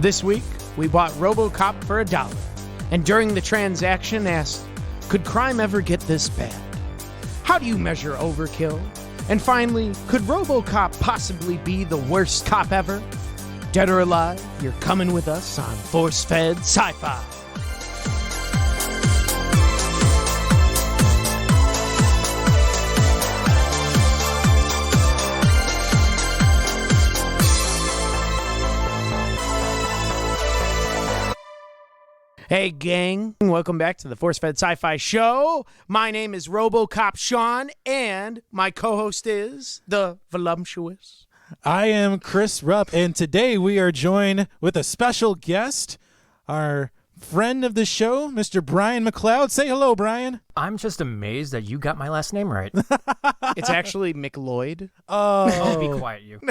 This week, we bought Robocop for $1, and during the transaction asked, could crime ever get this bad? How do you measure overkill? And finally, could Robocop possibly be the worst cop ever? Dead or alive, you're coming with us on Force-Fed Sci-Fi. Hey gang, welcome back to the Force-Fed Sci-Fi Show. My name is Robocop Sean, and my co-host is the voluptuous. I am Chris Rupp, and today we are joined with a special guest, our friend of the show, Mr. Brian McLeod. Say hello, Brian. I'm just amazed that you got my last name right. It's actually McLeod. Oh, be quiet, you.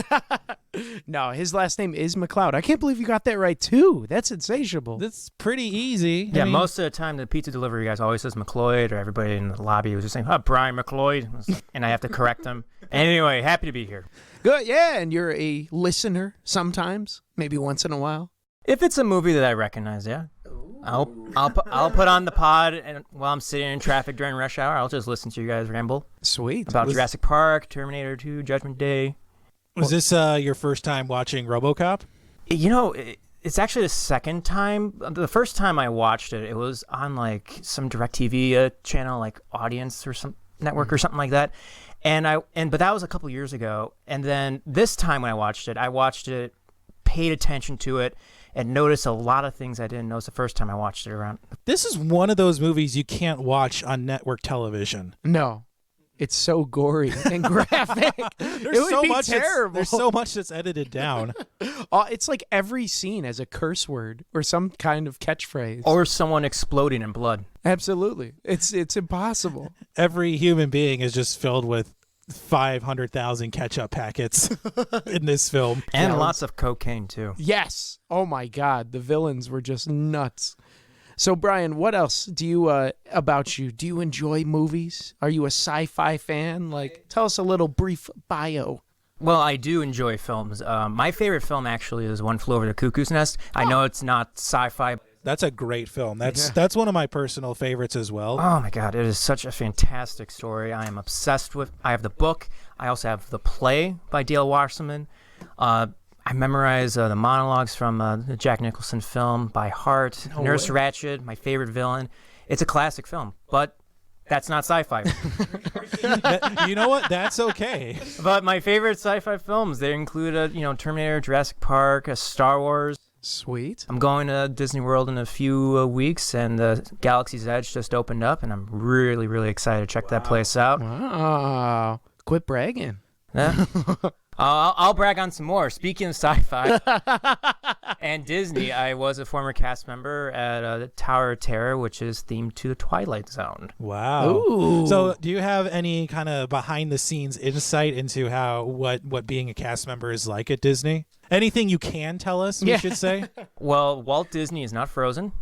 No, his last name is McLeod. I can't believe you got that right, too. That's insatiable. That's pretty easy. Yeah, most of the time the pizza delivery guys always says McLeod, or everybody in the lobby was just saying, Brian McLeod, and I have to correct them. Anyway, happy to be here. Good, yeah, and you're a listener sometimes, maybe once in a while. If it's a movie that I recognize, yeah. I'll put on the pod, and while I'm sitting in traffic during rush hour, I'll just listen to you guys ramble. Sweet. About Jurassic Park, Terminator 2, Judgment Day. Was this your first time watching RoboCop? You know, it's actually the second time. The first time I watched it, it was on like some DirecTV channel, like Audience or some network or something like that. But that was a couple years ago. And then this time when I watched it, paid attention to it, and noticed a lot of things I didn't notice the first time I watched it around. This is one of those movies you can't watch on network television. No. It's so gory and graphic. There's so much terrible. There's so much that's edited down. It's like every scene has a curse word or some kind of catchphrase. Or someone exploding in blood. Absolutely. It's impossible. Every human being is just filled with 500,000 ketchup packets in this film. And lots of cocaine, too. Yes. Oh, my God. The villains were just nuts. So, Brian, what else do you, about you? Do you enjoy movies? Are you a sci-fi fan? Like, tell us a little brief bio. Well, I do enjoy films. My favorite film, actually, is One Flew Over the Cuckoo's Nest. I know it's not sci-fi. That's a great film. That's one of my personal favorites as well. Oh, my God. It is such a fantastic story. I am obsessed with. I have the book. I also have the play by Dale Wasserman. I memorize the monologues from the Jack Nicholson film by heart. Nurse Ratched, my favorite villain. It's a classic film, but that's not sci-fi. You know what? That's okay. But my favorite sci-fi films, they include Terminator, Jurassic Park, Star Wars. Sweet. I'm going to Disney World in a few weeks, and the Galaxy's Edge just opened up, and I'm really, really excited to check that place out. Wow. Quit bragging. Yeah. I'll brag on some more. Speaking of sci-fi and Disney, I was a former cast member at the Tower of Terror, which is themed to the Twilight Zone. Wow. Ooh. So do you have any kind of behind-the-scenes insight into what being a cast member is like at Disney? Anything you can tell us, we should say? Well, Walt Disney is not frozen.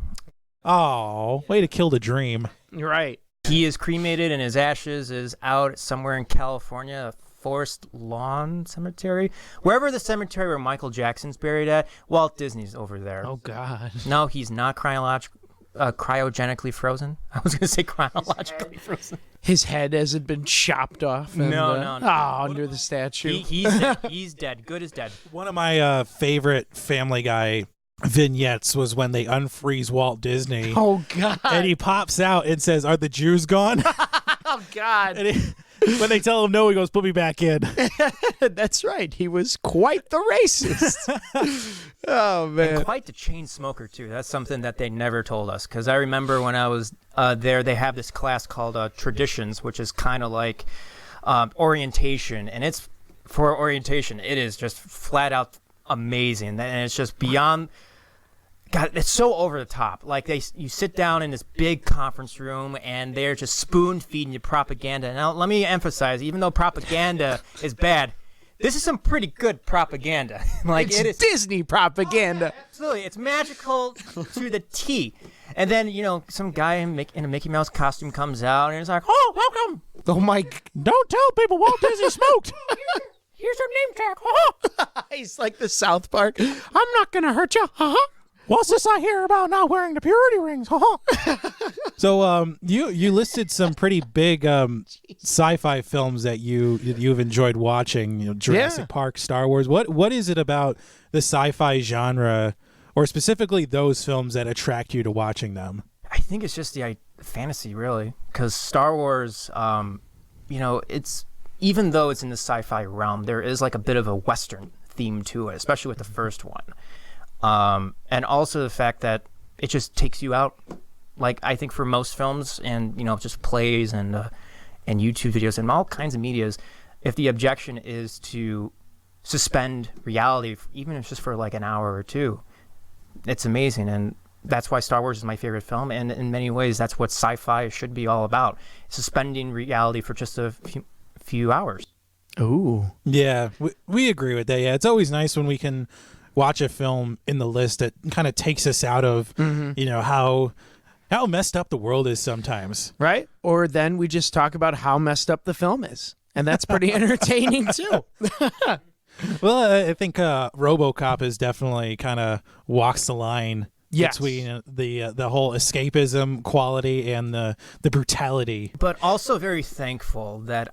Oh, way to kill the dream. You're right. He is cremated, and his ashes is out somewhere in California, Forest Lawn Cemetery. Wherever the cemetery where Michael Jackson's buried at, Walt Disney's over there. Oh, God. No, he's not cryogenically frozen. I was going to say chronologically frozen. His head hasn't been chopped off. And, No. under the statue. He's dead. He's dead. Good as dead. One of my favorite Family Guy vignettes was when they unfreeze Walt Disney. Oh, God. And he pops out and says, "Are the Jews gone?" Oh, God. And when they tell him no, he goes, "Put me back in." That's right. He was quite the racist. Oh, man. And quite the chain smoker, too. That's something that they never told us. Because I remember when I was there, they have this class called Traditions, which is kind of like orientation. And it's for orientation, it is just flat out amazing. And it's just beyond... God, it's so over the top. Like you sit down in this big conference room and they're just spoon feeding you propaganda. Now, let me emphasize, even though propaganda is bad, this is some pretty good propaganda. It is Disney propaganda. Oh, absolutely, it's magical to the T. And then some guy in a Mickey Mouse costume comes out and he's like, "Oh, welcome." Oh my! Don't tell people Walt Disney smoked. here's your name tag. He's like the South Park. I'm not gonna hurt you. What's this I hear about not wearing the purity rings? So you listed some pretty big sci-fi films that you've enjoyed watching. You know, Jurassic Park, Star Wars. What is it about the sci-fi genre, or specifically those films, that attract you to watching them? I think it's just the fantasy, really, because Star Wars, it's, even though it's in the sci-fi realm, there is like a bit of a Western theme to it, especially with the first one. And also the fact that it just takes you out, like I think for most films and, just plays and YouTube videos and all kinds of medias, if the objection is to suspend reality, even if it's just for like an hour or two, it's amazing. And that's why Star Wars is my favorite film. And in many ways, that's what sci-fi should be all about, suspending reality for just a few hours. Ooh. Yeah, we agree with that. Yeah, it's always nice when we can watch a film in the list that kind of takes us out of, how messed up the world is sometimes. Right? Or then we just talk about how messed up the film is. And that's pretty entertaining, too. Well, I think Robocop is definitely kind of walks the line between the whole escapism quality and the brutality. But also very thankful that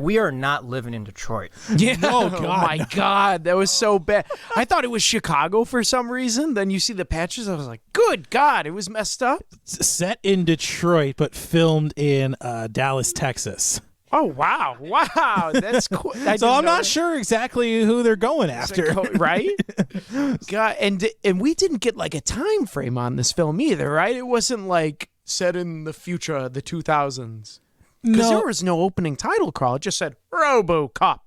we are not living in Detroit. Yeah. Oh, my God. That was so bad. I thought it was Chicago for some reason. Then you see the patches. I was like, good God, it was messed up. Set in Detroit, but filmed in Dallas, Texas. Oh, wow. Wow. That's cool. So I'm not sure exactly who they're going after. Right? God, and we didn't get like a time frame on this film either, right? It wasn't like set in the future, the 2000s. Because there was no opening title crawl. It just said Robocop.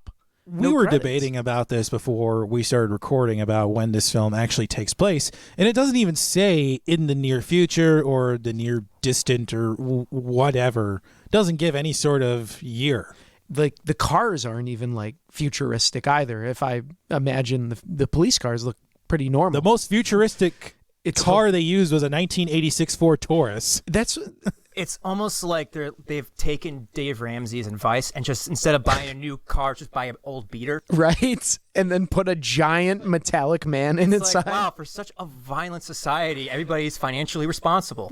We were debating about this before we started recording about when this film actually takes place, and it doesn't even say in the near future or the near distant or whatever. It doesn't give any sort of year. Like the cars aren't even like futuristic either. If I imagine the police cars look pretty normal. The most futuristic car they used was a 1986 Ford Taurus. It's almost like they've taken Dave Ramsey's advice and just, instead of buying a new car, just buy an old beater. Right? And then put a giant metallic man inside. Like, wow, for such a violent society, everybody's financially responsible.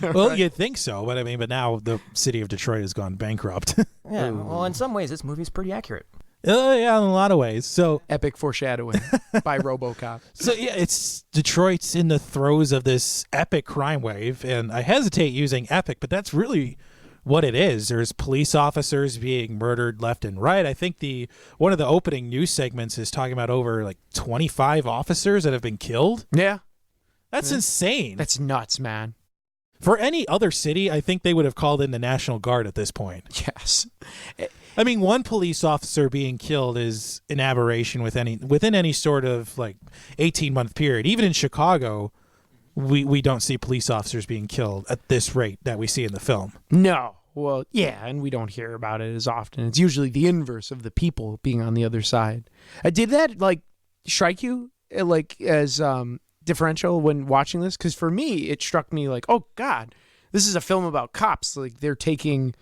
Well, you'd think so, but now the city of Detroit has gone bankrupt. Yeah, well, in some ways, this movie's pretty accurate. Yeah, in a lot of ways. So epic foreshadowing by Robocop. So yeah, it's Detroit's in the throes of this epic crime wave, and I hesitate using epic, but that's really what it is. There's police officers being murdered left and right. I think one of the opening news segments is talking about over like 25 officers that have been killed. Yeah. That's insane. That's nuts, man. For any other city, I think they would have called in the National Guard at this point. Yes. I mean, one police officer being killed is an aberration within any sort of like 18-month period. Even in Chicago, we don't see police officers being killed at this rate that we see in the film. No. Well, yeah, and we don't hear about it as often. It's usually the inverse of the people being on the other side. Did that like strike you like as differential when watching this? Because for me, it struck me like, oh God, this is a film about cops. Like they're taking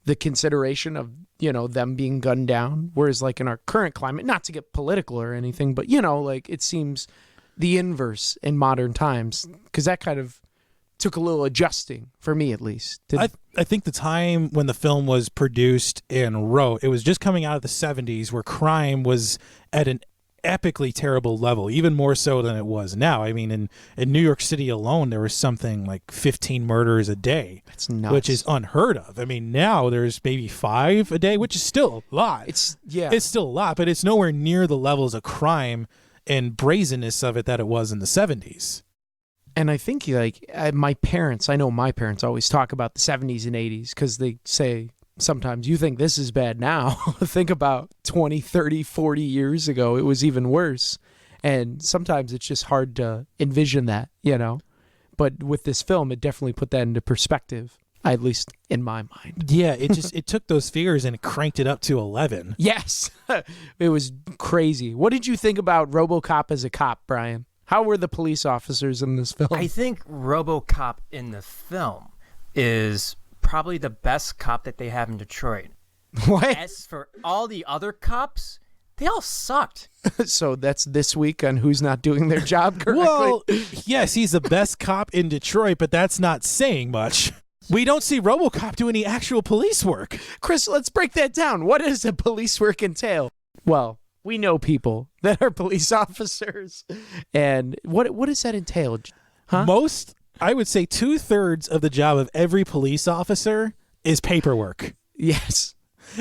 the consideration of, them being gunned down. Whereas like in our current climate, not to get political or anything, but like it seems the inverse in modern times, because that kind of took a little adjusting for me, at least. I think the time when the film was produced and wrote, it was just coming out of the 70s where crime was at an epically terrible level, even more so than it was now. I mean, in New York City alone, there was something like 15 murders a day. That's nuts. Which is unheard of. I mean, now there's maybe 5 a day, which is still a lot. It's still a lot, but it's nowhere near the levels of crime and brazenness of it that it was in the 70s. And I think like I know my parents always talk about the 70s and 80s because they say, sometimes you think this is bad now. Think about 20, 30, 40 years ago. It was even worse. And sometimes it's just hard to envision that, But with this film, it definitely put that into perspective, at least in my mind. Yeah, it took those figures and it cranked it up to 11. Yes. It was crazy. What did you think about RoboCop as a cop, Brian? How were the police officers in this film? I think RoboCop in the film is probably the best cop that they have in Detroit. What? As for all the other cops, They all sucked. So that's this week on who's not doing their job correctly. Well, yes, he's the best cop in Detroit, but that's not saying much. We don't see Robocop do any actual police work. Chris, let's break that down. What does a police work entail? Well, we know people that are police officers. And what does that entail? Huh? I would say 2/3 of the job of every police officer is paperwork. Yes.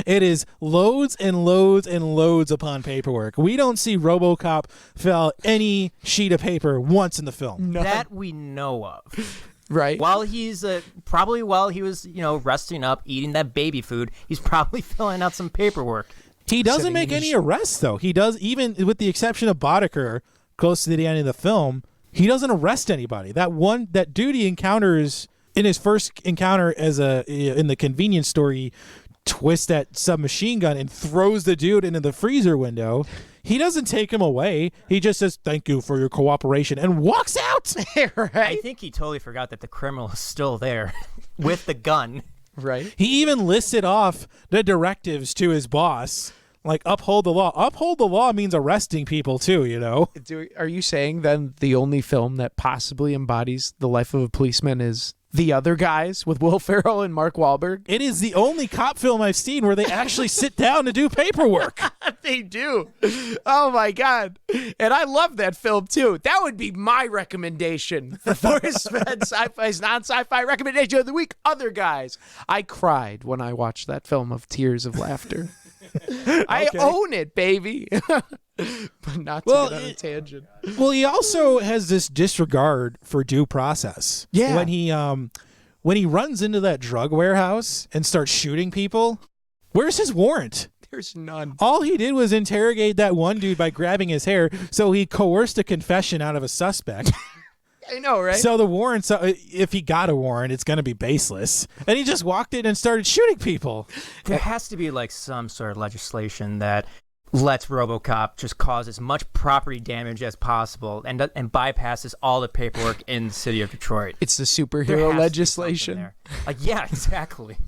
It is loads and loads and loads upon paperwork. We don't see Robocop fill out any sheet of paper once in the film. No. That we know of. Right. While he's probably while he was, resting up, eating that baby food, he's probably filling out some paperwork. He doesn't make any arrests, though. He does, even with the exception of Boddicker, close to the end of the film, he doesn't arrest anybody. That dude he encounters in his first encounter in the convenience store, he twists that submachine gun and throws the dude into the freezer window. He doesn't take him away. He just says, "Thank you for your cooperation," and walks out. Right? I think he totally forgot that the criminal is still there with the gun. Right. He even listed off the directives to his boss, like uphold the law. Uphold the law means arresting people too, Are you saying then the only film that possibly embodies the life of a policeman is The Other Guys with Will Ferrell and Mark Wahlberg? It is the only cop film I've seen where they actually sit down to do paperwork. They do. Oh my God. And I love that film too. That would be my recommendation. The Forrest Fed Sci-Fi's non-sci-fi recommendation of the week, Other Guys. I cried when I watched that film of tears of laughter. I own it, baby. But not to get on a tangent. Well, he also has this disregard for due process. Yeah. When he runs into that drug warehouse and starts shooting people, where's his warrant? There's none. All he did was interrogate that one dude by grabbing his hair, so he coerced a confession out of a suspect. I know, right? So the warrant, if he got a warrant, it's going to be baseless. And he just walked in and started shooting people. There has to be some sort of legislation that lets RoboCop just cause as much property damage as possible and bypasses all the paperwork in the city of Detroit. It's the There superhero has to be legislation. something there. Yeah, exactly.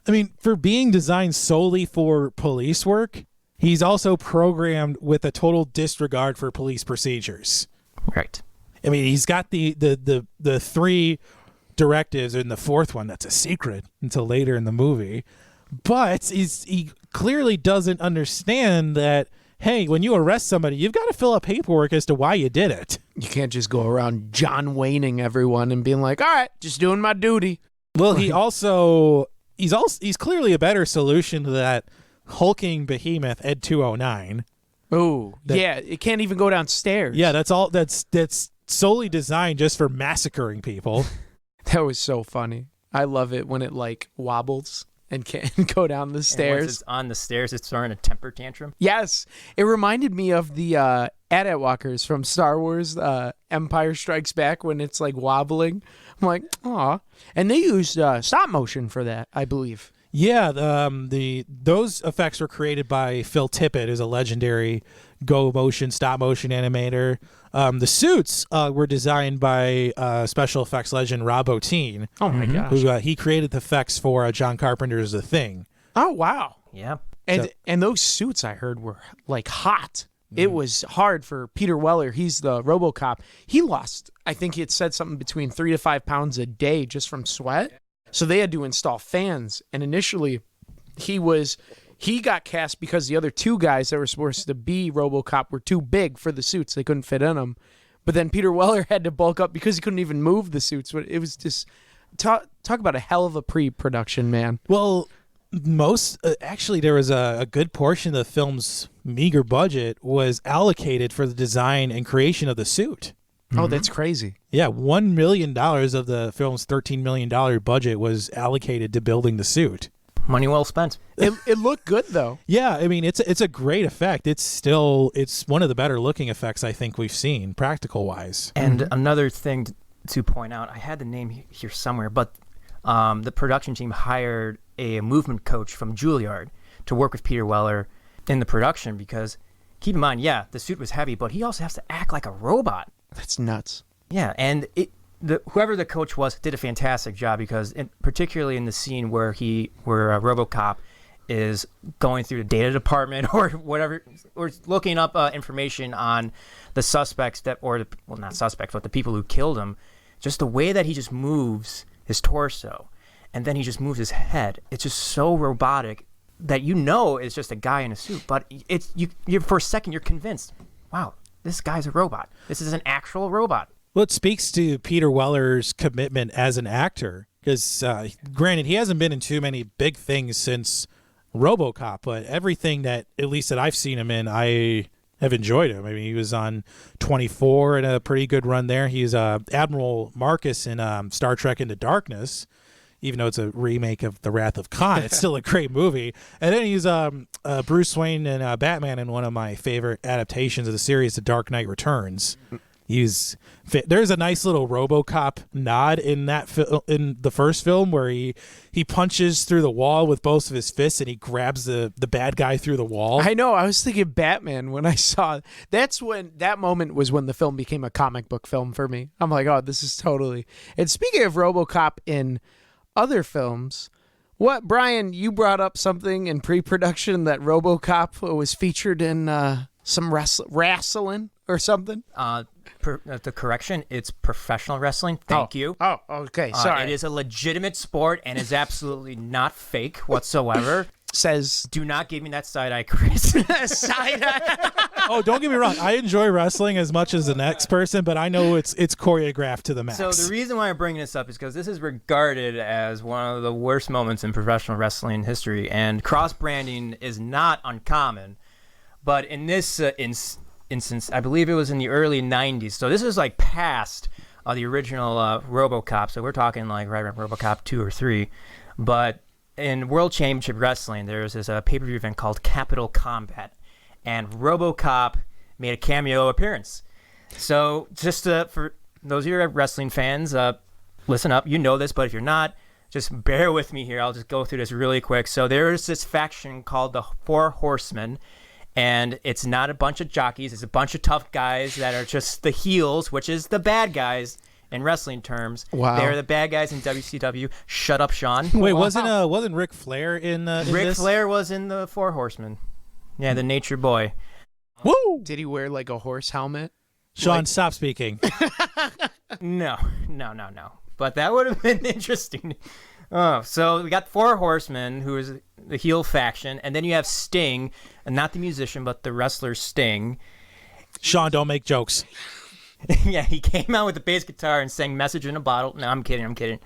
I mean, for being designed solely for police work, he's also programmed with a total disregard for police procedures. Right. I mean, he's got the 3 directives, and the 4th one that's a secret until later in the movie. But he clearly doesn't understand that, hey, when you arrest somebody, you've got to fill out paperwork as to why you did it. You can't just go around John Wayning everyone and being like, all right, just doing my duty. Well, he's clearly a better solution to that hulking behemoth Ed 209. Oh, yeah, it can't even go downstairs. Yeah, that's solely designed just for massacring people. That was so funny. I love it when it wobbles and can't go down the stairs. And once it's on the stairs, it's throwing a temper tantrum. Yes. It reminded me of the AT-AT walkers from Star Wars Empire Strikes Back when it's wobbling. I'm like, aw. And they used stop motion for that, I believe. Yeah, those effects were created by Phil Tippett, who's a legendary stop motion animator. The suits were designed by special effects legend Rob Bottin. Oh my gosh! Who he created the effects for John Carpenter's The Thing. Oh wow! Yeah, and those suits I heard were hot. It was hard for Peter Weller. He's the Robocop. He lost, I think he had said something between 3 to 5 pounds a day just from sweat. So they had to install fans. And initially, he got cast because the other 2 guys that were supposed to be Robocop were too big for the suits. They couldn't fit in them. But then Peter Weller had to bulk up because he couldn't even move the suits. It was just talk about a hell of a pre-production, man. Well, actually, there was a good portion of the film's meager budget was allocated for the design and creation of the suit. Oh, that's crazy. Yeah, $1 million of the film's $13 million budget was allocated to building the suit. Money well spent. It looked good though. Yeah, I mean it's a great effect. It's one of the better looking effects I think we've seen, practical wise. And another thing to point out, I had the name here somewhere, but the production team hired a movement coach from Juilliard to work with Peter Weller in the production because, keep in mind, yeah, the suit was heavy, but he also has to act like a robot. That's nuts. Yeah, and whoever the coach was did a fantastic job because, particularly in the scene where RoboCop is going through the data department or whatever, or looking up information on the suspects not suspects, but the people who killed him. Just the way that he just moves his torso, and then he just moves his head. It's just so robotic that it's just a guy in a suit. But you for a second you're convinced, wow, this guy's a robot. This is an actual robot. Well, it speaks to Peter Weller's commitment as an actor, because granted, he hasn't been in too many big things since Robocop, but everything that, at least that I've seen him in, I have enjoyed him. I mean, he was on 24 in a pretty good run there. He's Admiral Marcus in Star Trek Into Darkness, even though it's a remake of The Wrath of Khan. It's still a great movie. And then he's Bruce Wayne and Batman in one of my favorite adaptations of the series, The Dark Knight Returns. There's a nice little RoboCop nod in in the first film where he punches through the wall with both of his fists and he grabs the bad guy through the wall. I know. I was thinking Batman when I saw it. That moment was when the film became a comic book film for me. I'm like, oh, this is totally. And speaking of RoboCop in other films, Brian, you brought up something in pre-production that RoboCop was featured in some wrestling or something. The correction, it's professional wrestling. Thank you. Oh, okay. Sorry. It is a legitimate sport and is absolutely not fake whatsoever. Says, do not give me that side-eye, Chris. Side-eye. Oh, don't get me wrong. I enjoy wrestling as much as the next person, but I know it's choreographed to the max. So the reason why I'm bringing this up is because this is regarded as one of the worst moments in professional wrestling history, and cross-branding is not uncommon. But in this instance, I believe it was in the early 90s. So this is like past the original RoboCop. So we're talking like right around RoboCop 2 or 3. But in World Championship Wrestling, there's this pay-per-view event called Capital Combat. And RoboCop made a cameo appearance. So just for those of you wrestling fans, listen up. You know this, but if you're not, just bear with me here. I'll just go through this really quick. So there's this faction called the Four Horsemen. And it's not a bunch of jockeys. It's a bunch of tough guys that are just the heels, which is the bad guys in wrestling terms. Wow. They're the bad guys in WCW. Shut up, Sean. Wait, wasn't Ric Flair in Ric Flair was in the Four Horsemen. Yeah, the Nature Boy. Woo! Did he wear like a horse helmet? Sean, stop speaking. No. But that would have been interesting. Oh, so we got Four Horsemen, who is the heel faction, and then you have Sting, and not the musician, but the wrestler Sting. Sean, don't make jokes. Yeah, he came out with the bass guitar and sang "Message in a Bottle." No, I'm kidding.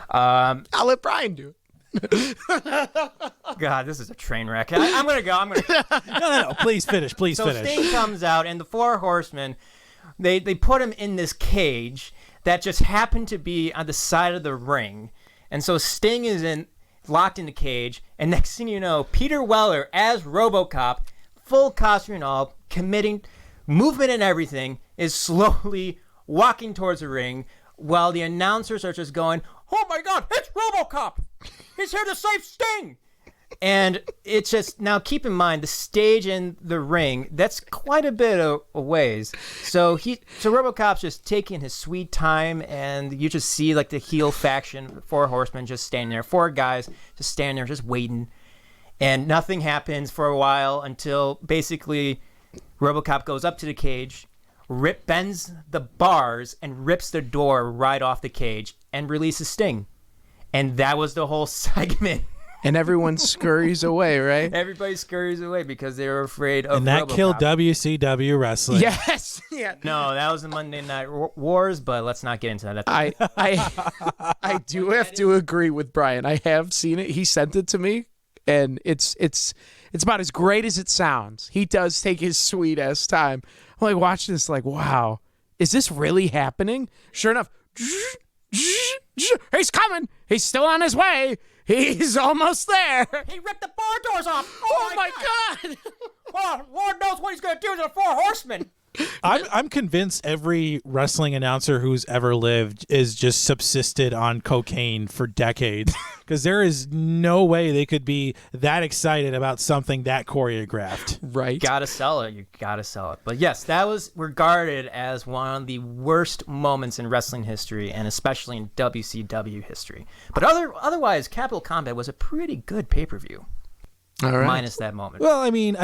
I'll let Brian do it. God, this is a train wreck. I'm gonna go. No. Please finish. So Sting comes out, and the Four Horsemen, they put him in this cage that just happened to be on the side of the ring. And so Sting is locked in the cage, and next thing you know, Peter Weller as RoboCop, full costume and all, committing movement and everything, is slowly walking towards the ring while the announcers are just going, "Oh my God, it's RoboCop! He's here to save Sting!" And it's just, now keep in mind, the stage and the ring, that's quite a bit of a ways. So RoboCop's just taking his sweet time, and you just see like the heel faction, Four Horsemen just standing there, four guys just standing there, just waiting. And nothing happens for a while until basically RoboCop goes up to the cage, bends the bars, and rips the door right off the cage and releases Sting. And that was the whole segment. And everyone scurries away, right? Everybody scurries away because they were afraid of And that RoboCop. killed WCW wrestling. Yes. Yeah. No, that was the Monday Night Wars, but let's not get into that. I do have to agree with Brian. I have seen it. He sent it to me, and it's about as great as it sounds. He does take his sweet ass time. I'm like watching this, like, wow, is this really happening? Sure enough, he's coming. He's still on his way. He's almost there. He ripped the bar doors off. Oh my God. Well, Lord knows what he's going to do to the Four Horsemen. I'm convinced every wrestling announcer who's ever lived is just subsisted on cocaine for decades, because there is no way they could be that excited about something that choreographed. Right. Gotta sell it. You gotta sell it. But yes, that was regarded as one of the worst moments in wrestling history, and especially in WCW history. But otherwise, Capital Combat was a pretty good pay-per-view. All right. minus that moment. Well, I mean,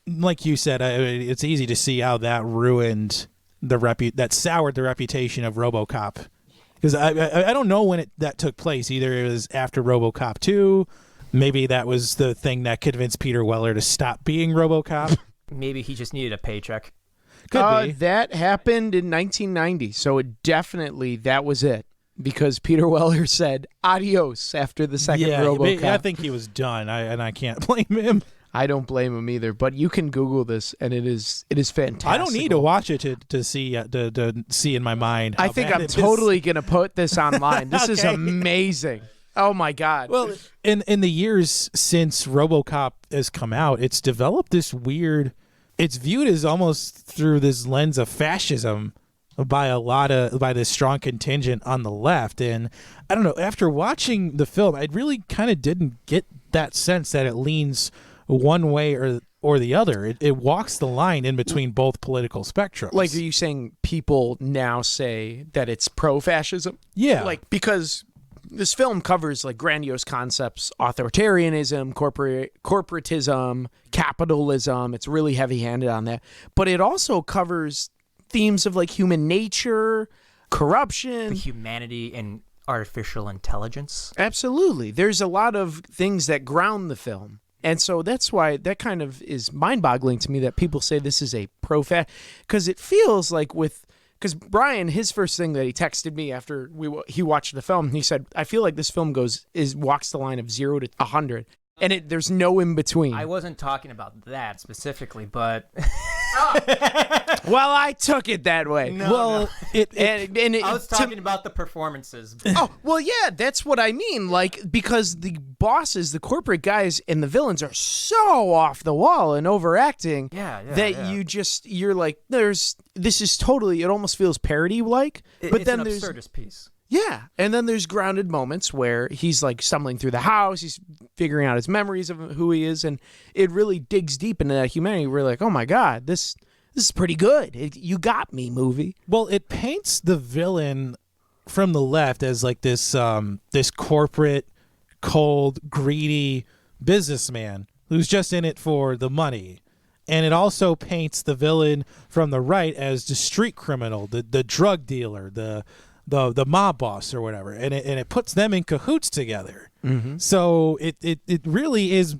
like you said, it's easy to see how that ruined that soured the reputation of RoboCop. Because I don't know when that took place. Either it was after RoboCop 2, maybe that was the thing that convinced Peter Weller to stop being RoboCop. Maybe he just needed a paycheck. Could be. That happened in 1990, so that was it. Because Peter Weller said adios after the second RoboCop. I think he was done, and I can't blame him. I don't blame him either, but you can Google this, and it is fantastic. I don't need to watch it to see in my mind. I think I'm totally gonna put this online. This is Okay. amazing. Oh my God. Well, in the years since RoboCop has come out, it's developed this weird. It's viewed as almost through this lens of fascism by this strong contingent on the left, and I don't know. After watching the film, I really kind of didn't get that sense that it leans one way or the other. It walks the line in between both political spectrums. Like, are you saying people now say that it's pro-fascism? Yeah. Like, because this film covers like grandiose concepts, authoritarianism, corporatism, capitalism. It's really heavy-handed on that. But it also covers themes of like human nature, corruption. The humanity and artificial intelligence. Absolutely. There's a lot of things that ground the film. And so that's why that kind of is mind-boggling to me that people say this is a because it feels like because Brian, his first thing that he texted me after he watched the film, he said, I feel like this film walks the line of 0 to 100. And there's no in between. I wasn't talking about that specifically, but well, I took it that way. No. I I was talking about the performances. Oh, well, yeah, that's what I mean. Like, because the bosses, the corporate guys, and the villains are so off the wall and overacting you're like, this is totally, it almost feels parody-like. But It's then an there's absurdist piece. Yeah, and then there's grounded moments where he's like stumbling through the house, he's figuring out his memories of who he is, and it really digs deep into that humanity. We're like, oh my God, this is pretty good. You got me, movie. Well, it paints the villain from the left as like this corporate, cold, greedy businessman who's just in it for the money. And it also paints the villain from the right as the street criminal, the drug dealer, the mob boss or whatever, and it puts them in cahoots together. Mm-hmm. So it really is,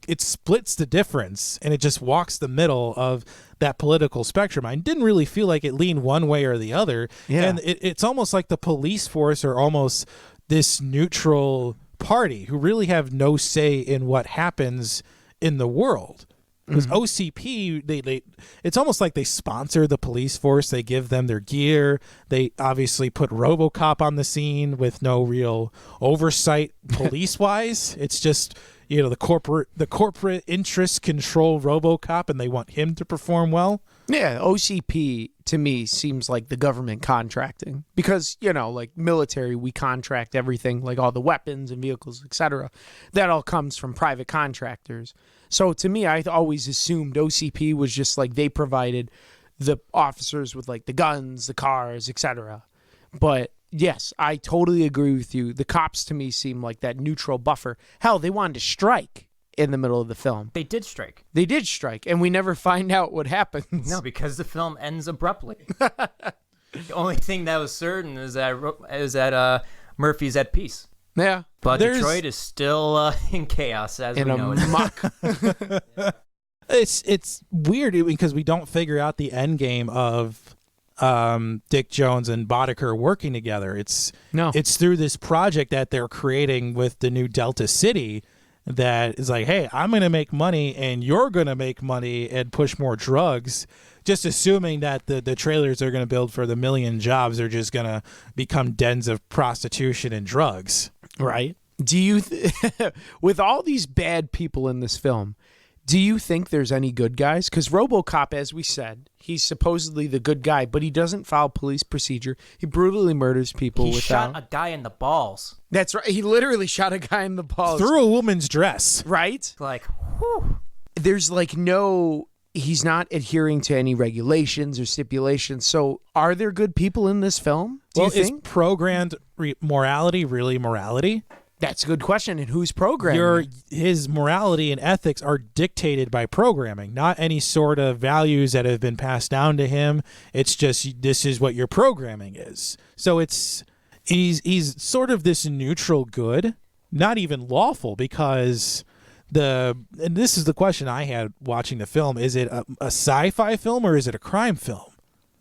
it splits the difference, and it just walks the middle of that political spectrum. I didn't really feel like it leaned one way or the other. Yeah. And it's almost like the police force are almost this neutral party who really have no say in what happens in the world. Because OCP, they it's almost like they sponsor the police force. They give them their gear. They obviously put RoboCop on the scene with no real oversight police-wise. It's just, the corporate interests control RoboCop, and they want him to perform well. Yeah, OCP to me seems like the government contracting because, like military, we contract everything, like all the weapons and vehicles, etc. That all comes from private contractors. So to me, I always assumed OCP was just like they provided the officers with like the guns, the cars, etc. But yes, I totally agree with you. The cops to me seem like that neutral buffer. Hell, they wanted to strike in the middle of the film. They did strike. They did strike, and we never find out what happens. No, because the film ends abruptly. The only thing that was certain is that Murphy's at peace. Yeah. But Detroit is still in chaos, as we know. Muck. It's weird because we don't figure out the end game of Dick Jones and Boddicker working together. It's through this project that they're creating with the new Delta City that is like, hey, I'm going to make money and you're going to make money and push more drugs, just assuming that the trailers they're going to build for the million jobs are just going to become dens of prostitution and drugs. Right. Do you, with all these bad people in this film, do you think there's any good guys? Because RoboCop, as we said, he's supposedly the good guy, but he doesn't follow police procedure. He brutally murders people. He shot a guy in the balls. That's right. He literally shot a guy in the balls. Through a woman's dress. Right? Like, whew. There's like he's not adhering to any regulations or stipulations. So are there good people in this film? Do you think? Is programmed morality really morality? That's a good question. And who's programming? His morality and ethics are dictated by programming, not any sort of values that have been passed down to him. It's just, this is what your programming is. So he's sort of this neutral good, not even lawful, because and this is the question I had watching the film: is it a sci-fi film or is it a crime film?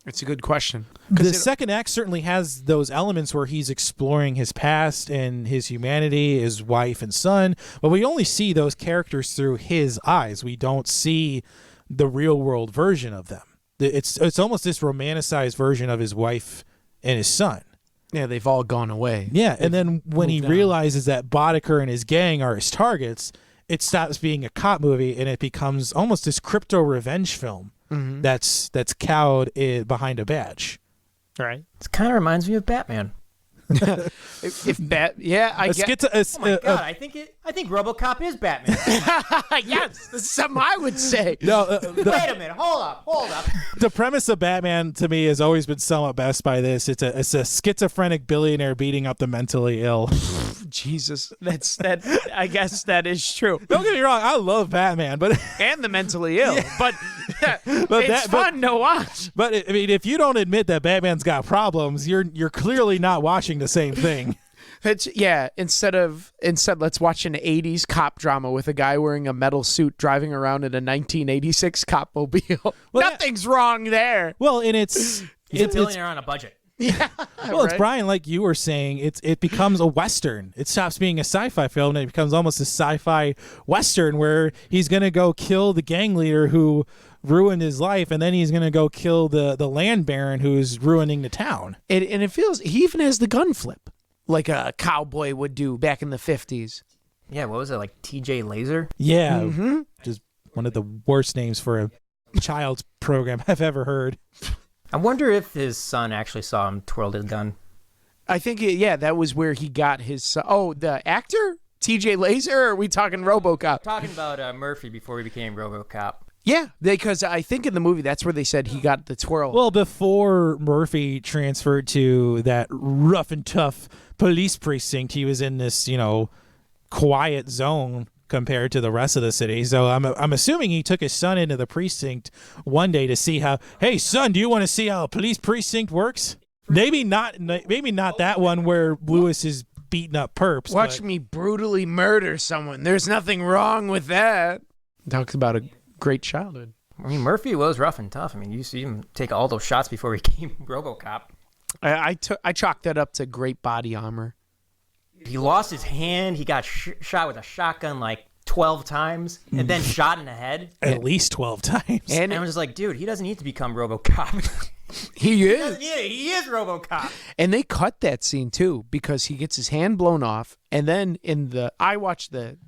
It's a good question. The second act certainly has those elements where he's exploring his past and his humanity, his wife and son, but we only see those characters through his eyes. We don't see the real world version of them. It's almost this romanticized version of his wife and his son. Yeah, they've all gone away. Yeah, and then when he realizes that Boddicker and his gang are his targets, it stops being a cop movie and it becomes almost this crypto revenge film. Mm-hmm. That's cowed behind a badge. Right. It kind of reminds me of Batman. I get. Oh my god! I think RoboCop is Batman. Yes, this is something I would say. No, wait a minute. Hold up. The premise of Batman to me has always been summed up best by this: it's a schizophrenic billionaire beating up the mentally ill. Jesus, that. I guess that is true. Don't get me wrong, I love Batman, but and the mentally ill, but it's fun to watch. But I mean, if you don't admit that Batman's got problems, you're clearly not watching the same thing. Instead let's watch an 80s cop drama with a guy wearing a metal suit driving around in a 1986 cop mobile. Well, nothing's wrong there. Well, and it's a billionaire on a budget. Yeah. Well, right? It's Brian, like you were saying, it becomes a Western. It stops being a sci-fi film and it becomes almost a sci-fi Western where he's going to go kill the gang leader who ruined his life, and then he's going to go kill the land baron who's ruining the town. And it feels, he even has the gun flip like a cowboy would do back in the 50s. Yeah, what was it, like TJ Laser? Yeah, just one of the worst names for a child's program I've ever heard. I wonder if his son actually saw him twirl his gun. I think, that was where he got his son. Oh, the actor? TJ Laser, or are we talking RoboCop? Talking about Murphy before he became RoboCop. Yeah, because I think in the movie that's where they said he got the twirl. Well, before Murphy transferred to that rough and tough police precinct, he was in this, quiet zone compared to the rest of the city. So I'm assuming he took his son into the precinct one day to see how, hey, son, do you want to see how a police precinct works? Maybe not that one where Lewis is beating up perps. Watch me brutally murder someone. There's nothing wrong with that. Talks about a great childhood. I mean, Murphy was rough and tough. I mean, you see him take all those shots before he became RoboCop. I chalked that up to great body armor. He lost his hand. He got shot with a shotgun like 12 times and then shot in the head. At least 12 times. And I was just like, dude, he doesn't need to become RoboCop. He is. He is RoboCop. And they cut that scene too because he gets his hand blown off, and then I watched the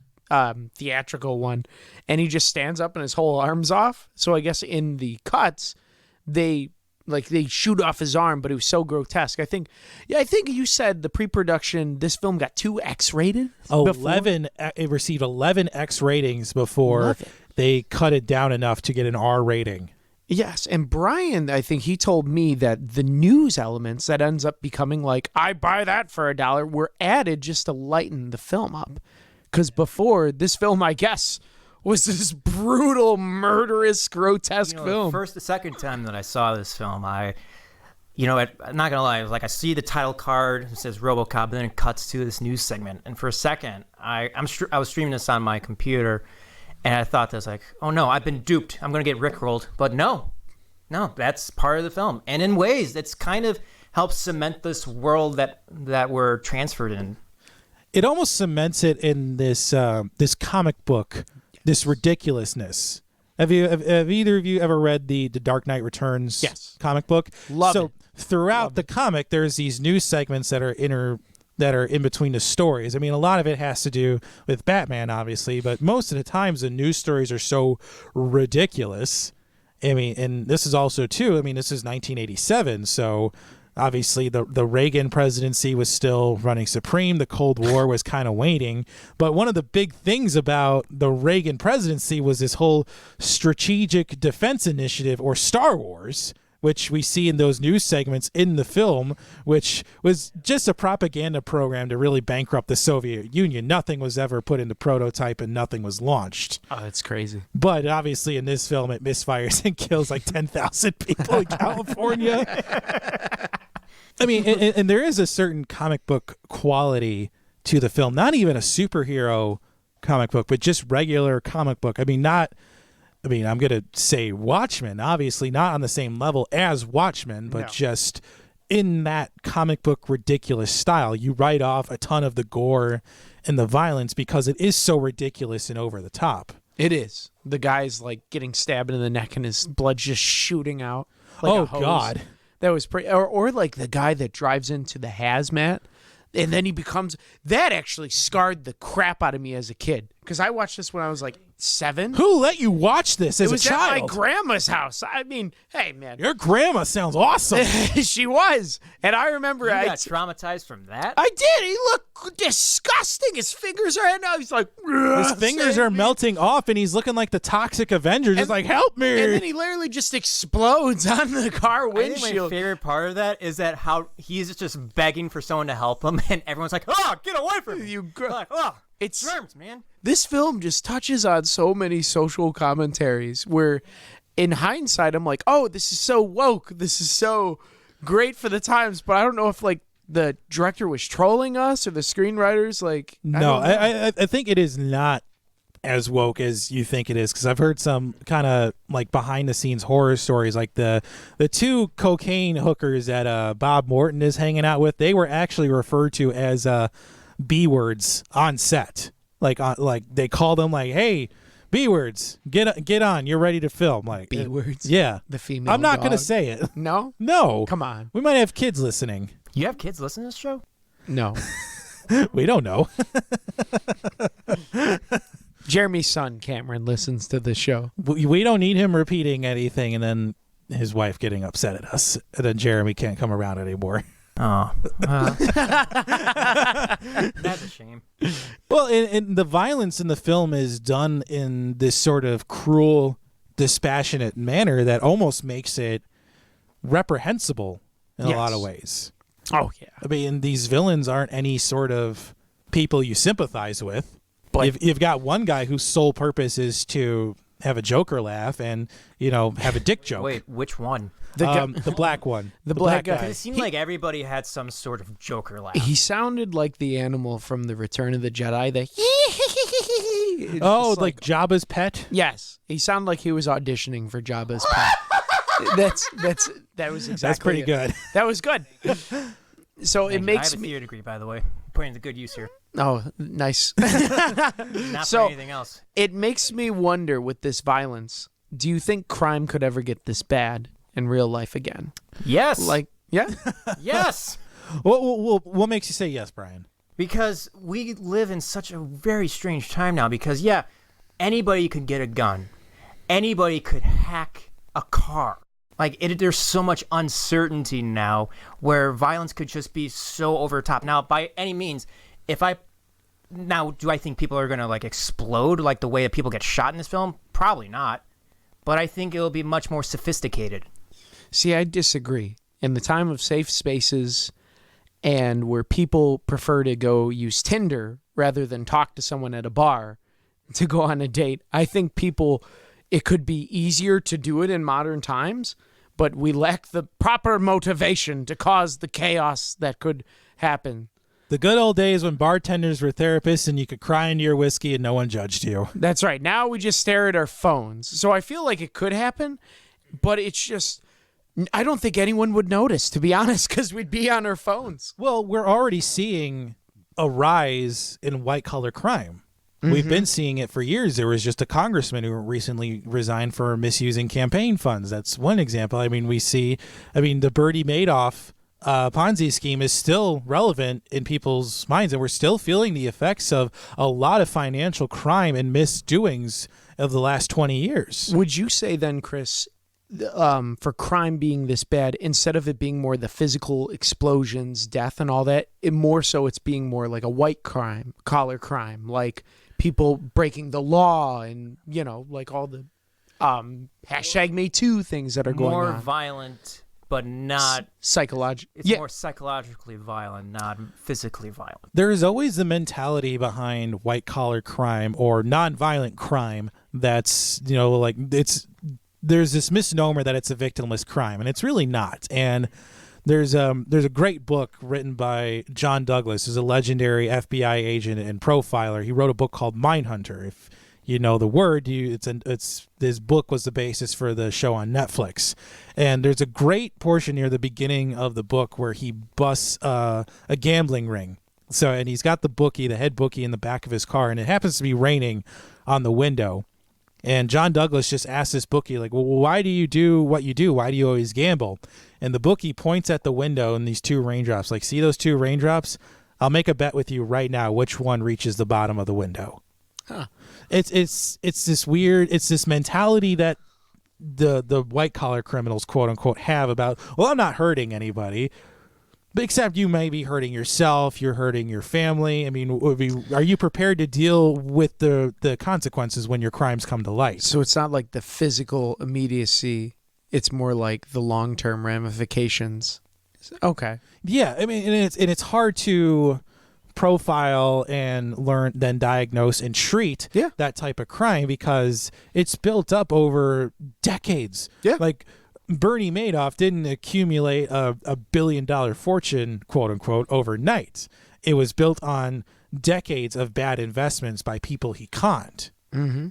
theatrical one, and he just stands up and his whole arm's off. So I guess in the cuts, they shoot off his arm, but it was so grotesque. I think you said the pre-production, this film got 2 X rated. 11. It received 11 X ratings before they cut it down enough to get an R rating. Yes, and Brian, I think he told me that the news elements that ends up becoming like, I buy that for $1, were added just to lighten the film up. Because before, this film, I guess, was this brutal, murderous, grotesque film. The second time that I saw this film, I'm not going to lie, I see the title card, it says RoboCop, and then it cuts to this news segment. And for a second, I was streaming this on my computer, and I thought this oh no, I've been duped. I'm going to get rickrolled. But no, that's part of the film. And in ways, that's kind of helps cement this world that we're transferred in. It almost cements it in this comic book, this ridiculousness. Have either of you ever read the Dark Knight Returns comic book? Love it. Throughout the comic, there's these news segments that are in between the stories. I mean, a lot of it has to do with Batman, obviously, but most of the times the news stories are so ridiculous. I mean, and this is also too. I mean, this is 1987, so. Obviously, the Reagan presidency was still running supreme. The Cold War was kind of waning. But one of the big things about the Reagan presidency was this whole Strategic Defense Initiative, or Star Wars, which we see in those news segments in the film, which was just a propaganda program to really bankrupt the Soviet Union. Nothing was ever put into prototype and nothing was launched. Oh, that's crazy. But obviously in this film, it misfires and kills like 10,000 people in California. I mean, and there is a certain comic book quality to the film, not even a superhero comic book, but just regular comic book. I'm going to say Watchmen, obviously not on the same level as Watchmen, but just in that comic book ridiculous style. You write off a ton of the gore and the violence because it is so ridiculous and over the top. It is. The guy's like getting stabbed in the neck and his blood just shooting out. Like Oh, a hose. God. That was pretty. Or like the guy that drives into the hazmat. And then he becomes... That actually scarred the crap out of me as a kid. Because I watched this when I was like 7. Who let you watch this as It was a child? at my grandma's house. I mean, hey, man. Your grandma sounds awesome. She was. And I remember... You got traumatized from that? I did. He looked disgusting. His fingers are... Now he's like... His fingers are melting off, and he's looking like the toxic Avenger, just like, help me. And then he literally just explodes on the car I think windshield. my favorite part of that is that how he's just begging for someone to help him, and everyone's like, "Oh, get away from me!" Like, "Oh, It's germs, man." This film just touches on so many social commentaries where, in hindsight, I'm like, "Oh, this is so woke. This is so great for the times." But I don't know if like the director was trolling us or the screenwriters. Like, No, I think it is not as woke as you think it is, because I've heard some kind of like behind the scenes horror stories, like the two cocaine hookers that Bob Morton is hanging out with. They were actually referred to as B words on set. Like they call them like, "Hey, B words, get on, you're ready to film." Like B words. Yeah, The female. I'm not dog. gonna say it. No. No, Come on. we might have kids listening. You have kids listening to this show? No. We don't know. Jeremy's son Cameron listens to the show. We don't need him repeating anything and then his wife getting upset at us, and then Jeremy can't come around anymore. Oh, that's a shame. Well, and the violence in the film is done in this sort of cruel, dispassionate manner that almost makes it reprehensible in a lot of ways. Oh yeah. I mean, these villains aren't any sort of people you sympathize with. But You've got one guy whose sole purpose is to have a Joker laugh and, have a dick joke. Wait, which one? The black one. The black guy. Because it seemed like everybody had some sort of Joker laugh. he sounded like the animal from the Return of the Jedi. The It's Oh, just like Jabba's pet? yes, he sounded like he was auditioning for Jabba's pet. That was exactly. That's pretty it. good. That was good. So it I makes have a me. theater degree, by the way. Putting the good use here. Oh, nice. Not So- for anything else. It makes me wonder with this violence. Do you think crime could ever get this bad in real life again? Yes. Like, yeah. yes. What makes you say yes, Brian? Because we live in such a very strange time now. Because, anybody could get a gun. Anybody could hack a car. Like, there's so much uncertainty now where violence could just be so over top. Now, by any means, do I think people are going to, like, explode like the way that people get shot in this film? Probably not. But I think it'll be much more sophisticated. See, I disagree. In the time of safe spaces and where people prefer to go use Tinder rather than talk to someone at a bar to go on a date, I think it could be easier to do it in modern times, but we lack the proper motivation to cause the chaos that could happen. The good old days when bartenders were therapists and you could cry into your whiskey and no one judged you. That's right. Now we just stare at our phones. So I feel like it could happen, but it's just, I don't think anyone would notice, to be honest, because we'd be on our phones. Well, we're already seeing a rise in white-collar crime. We've been seeing it for years. There was just a congressman who recently resigned for misusing campaign funds. That's one example. I mean, the Bernie Madoff Ponzi scheme is still relevant in people's minds, and we're still feeling the effects of a lot of financial crime and misdoings of the last 20 years. Would you say then, Chris, for crime being this bad, instead of it being more the physical explosions, death, and all that, it's being more like a white crime, collar crime, like people breaking the law and, like all the #MeToo things that are going More on. violent but not psychological. It's more psychologically violent, not physically violent. There is always the mentality behind white-collar crime or non-violent crime that's, like there's this misnomer that it's a victimless crime, and it's really not. And there's a great book written by John Douglas, who's a legendary FBI agent and profiler. He wrote a book called Mindhunter. If you know the word, this book was the basis for the show on Netflix. And there's a great portion near the beginning of the book where he busts a gambling ring. And he's got the head bookie in the back of his car, and it happens to be raining on the window. And John Douglas just asks this bookie, like, well, why do you do what you do? Why do you always gamble? And the bookie points at the window and these two raindrops, like, see those two raindrops? I'll make a bet with you right now which one reaches the bottom of the window. Huh. It's this mentality that the white collar criminals, quote unquote, have about, well, I'm not hurting anybody, but except you may be hurting yourself, you're hurting your family. I mean, are you prepared to deal with the consequences when your crimes come to light? So it's not like the physical immediacy, it's more like the long-term ramifications. Okay. Yeah, I mean, and it's hard to profile and learn, then diagnose and treat that type of crime because it's built up over decades. Yeah. Like Bernie Madoff didn't accumulate a $1 billion fortune, quote unquote, overnight. It was built on decades of bad investments by people he conned. Mm-hmm.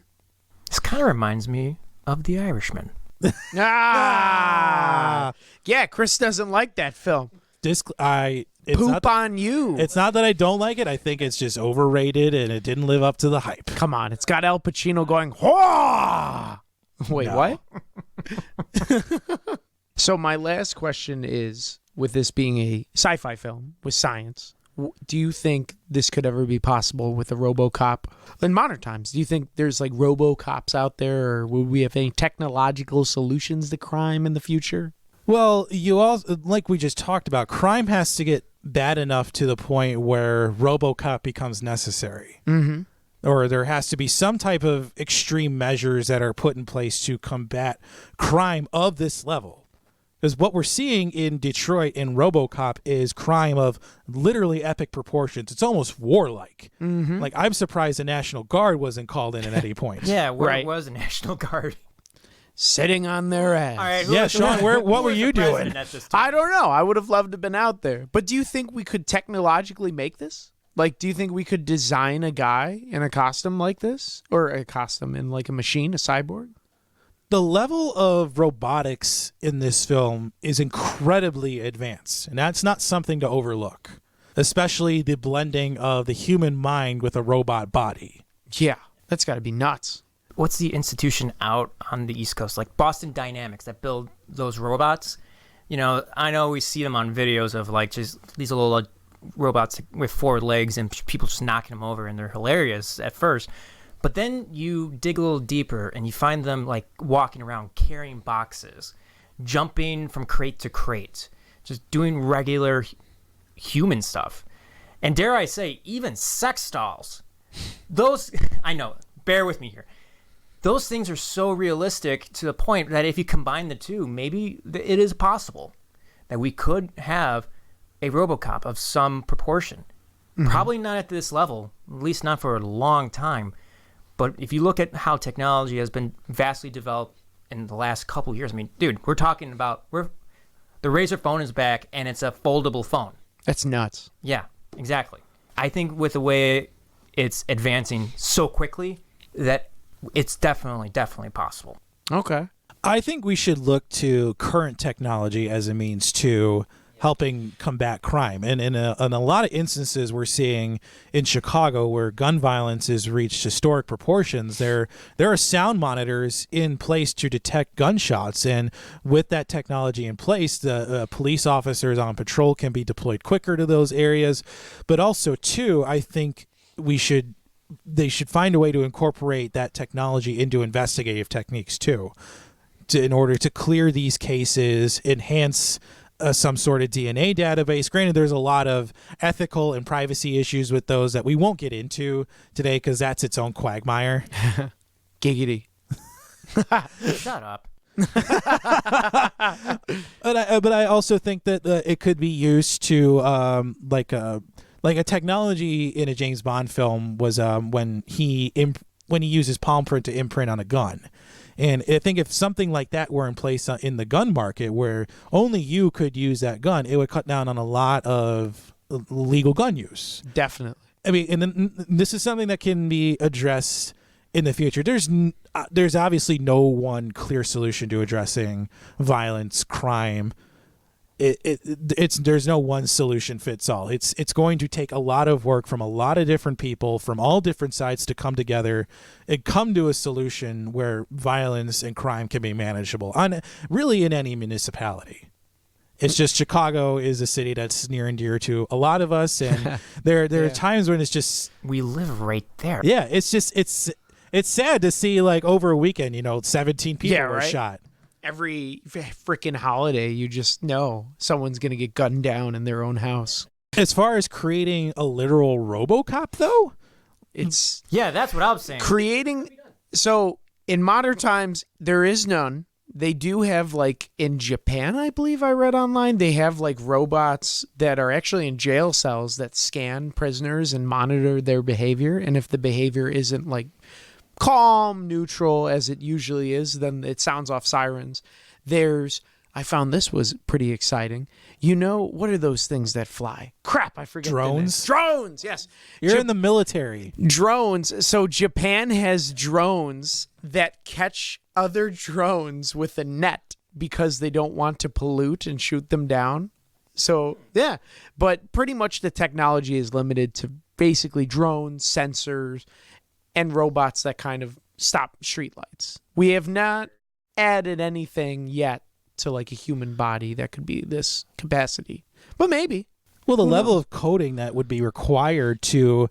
This kind of reminds me of The Irishman. Yeah, Chris doesn't like that film. Poop on you. It's not that I don't like it. I think it's just overrated and it didn't live up to the hype. Come on, it's got Al Pacino going, Whoa! Wait, No. what? So my last question is, with this being a sci-fi film with science, do you think this could ever be possible with a Robocop in modern times? Do you think there's like Robocops out there, or would we have any technological solutions to crime in the future? Well, you all, like we just talked about, crime has to get bad enough to the point where Robocop becomes necessary. Mm-hmm. Or there has to be some type of extreme measures that are put in place to combat crime of this level. Because what we're seeing in Detroit in Robocop is crime of literally epic proportions. It's almost warlike. Mm-hmm. Like, I'm surprised the National Guard wasn't called in at any point. Yeah, where was the National Guard? Sitting on their ass. All right, yeah, Sean, what were you doing? I don't know. I would have loved to have been out there. But do you think we could technologically make this? Like, do you think we could design a guy in a costume like this? Or a costume in like a machine, a cyborg? The level of robotics in this film is incredibly advanced, and that's not something to overlook, especially the blending of the human mind with a robot body. Yeah, that's got to be nuts. What's the institution out on the East Coast, like Boston Dynamics, that build those robots? You know, I know we see them on videos of like just these little robots with 4 legs and people just knocking them over, and they're hilarious at first. But then you dig a little deeper and you find them like walking around carrying boxes, jumping from crate to crate, just doing regular human stuff. And dare I say, even sex dolls. Those, I know, bear with me here. Those things are so realistic to the point that if you combine the two, maybe it is possible that we could have a Robocop of some proportion. Mm-hmm. Probably not at this level, at least not for a long time. But if you look at how technology has been vastly developed in the last couple of years, I mean, dude, we're talking about the Razr phone is back and it's a foldable phone. That's nuts. Yeah, exactly. I think with the way it's advancing so quickly that it's definitely possible. Okay. I think we should look to current technology as a means to helping combat crime. And in a lot of instances we're seeing in Chicago where gun violence has reached historic proportions, there are sound monitors in place to detect gunshots. And with that technology in place, the police officers on patrol can be deployed quicker to those areas. But also, too, I think they should find a way to incorporate that technology into investigative techniques, too, in order to clear these cases, enhance some sort of DNA database. Granted, there's a lot of ethical and privacy issues with those that we won't get into today because that's its own quagmire. Giggity. Shut up. But I also think that it could be used to like a technology in a James Bond film was when he uses palm print to imprint on a gun. And I think if something like that were in place in the gun market where only you could use that gun, it would cut down on a lot of legal gun use. Definitely. I mean, and then this is something that can be addressed in the future. There's obviously no one clear solution to addressing violence, crime. There's no one solution fits all. It's going to take a lot of work from a lot of different people from all different sides to come together and come to a solution where violence and crime can be manageable really in any municipality. It's just Chicago is a city that's near and dear to a lot of us, and there are times when it's just we live right there. Yeah, it's just it's sad to see like over a weekend, 17 people were shot. Every freaking holiday, you just know someone's going to get gunned down in their own house. As far as creating a literal Robocop, though, that's what I was saying. So in modern times, there is none. They do have, like, in Japan, I believe I read online, they have, like, robots that are actually in jail cells that scan prisoners and monitor their behavior. And if the behavior isn't, like, calm, neutral, as it usually is, then it sounds off sirens. I found this was pretty exciting. What are those things that fly? Crap, I forget. Drones? Drones, yes. You're in the military. Drones. So Japan has drones that catch other drones with a net because they don't want to pollute and shoot them down. So, yeah. But pretty much the technology is limited to basically drones, sensors, and robots that kind of stop streetlights. We have not added anything yet to like a human body that could be this capacity, but maybe. Well, the level of coding that would be required to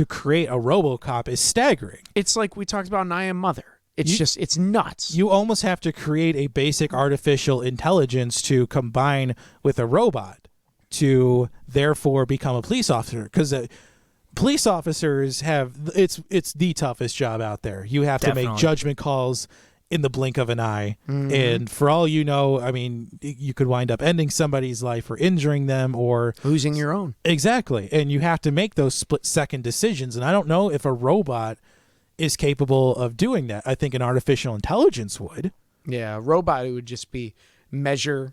create a Robocop is staggering. It's like we talked about in I Am Mother. It's nuts. You almost have to create a basic artificial intelligence to combine with a robot to therefore become a police officer, because police officers it's the toughest job out there. You have to make judgment calls in the blink of an eye. Mm-hmm. And for all you know, I mean, you could wind up ending somebody's life or injuring them or losing your own. Exactly. And you have to make those split-second decisions. And I don't know if a robot is capable of doing that. I think an artificial intelligence would. Yeah, a robot, it would just be measure,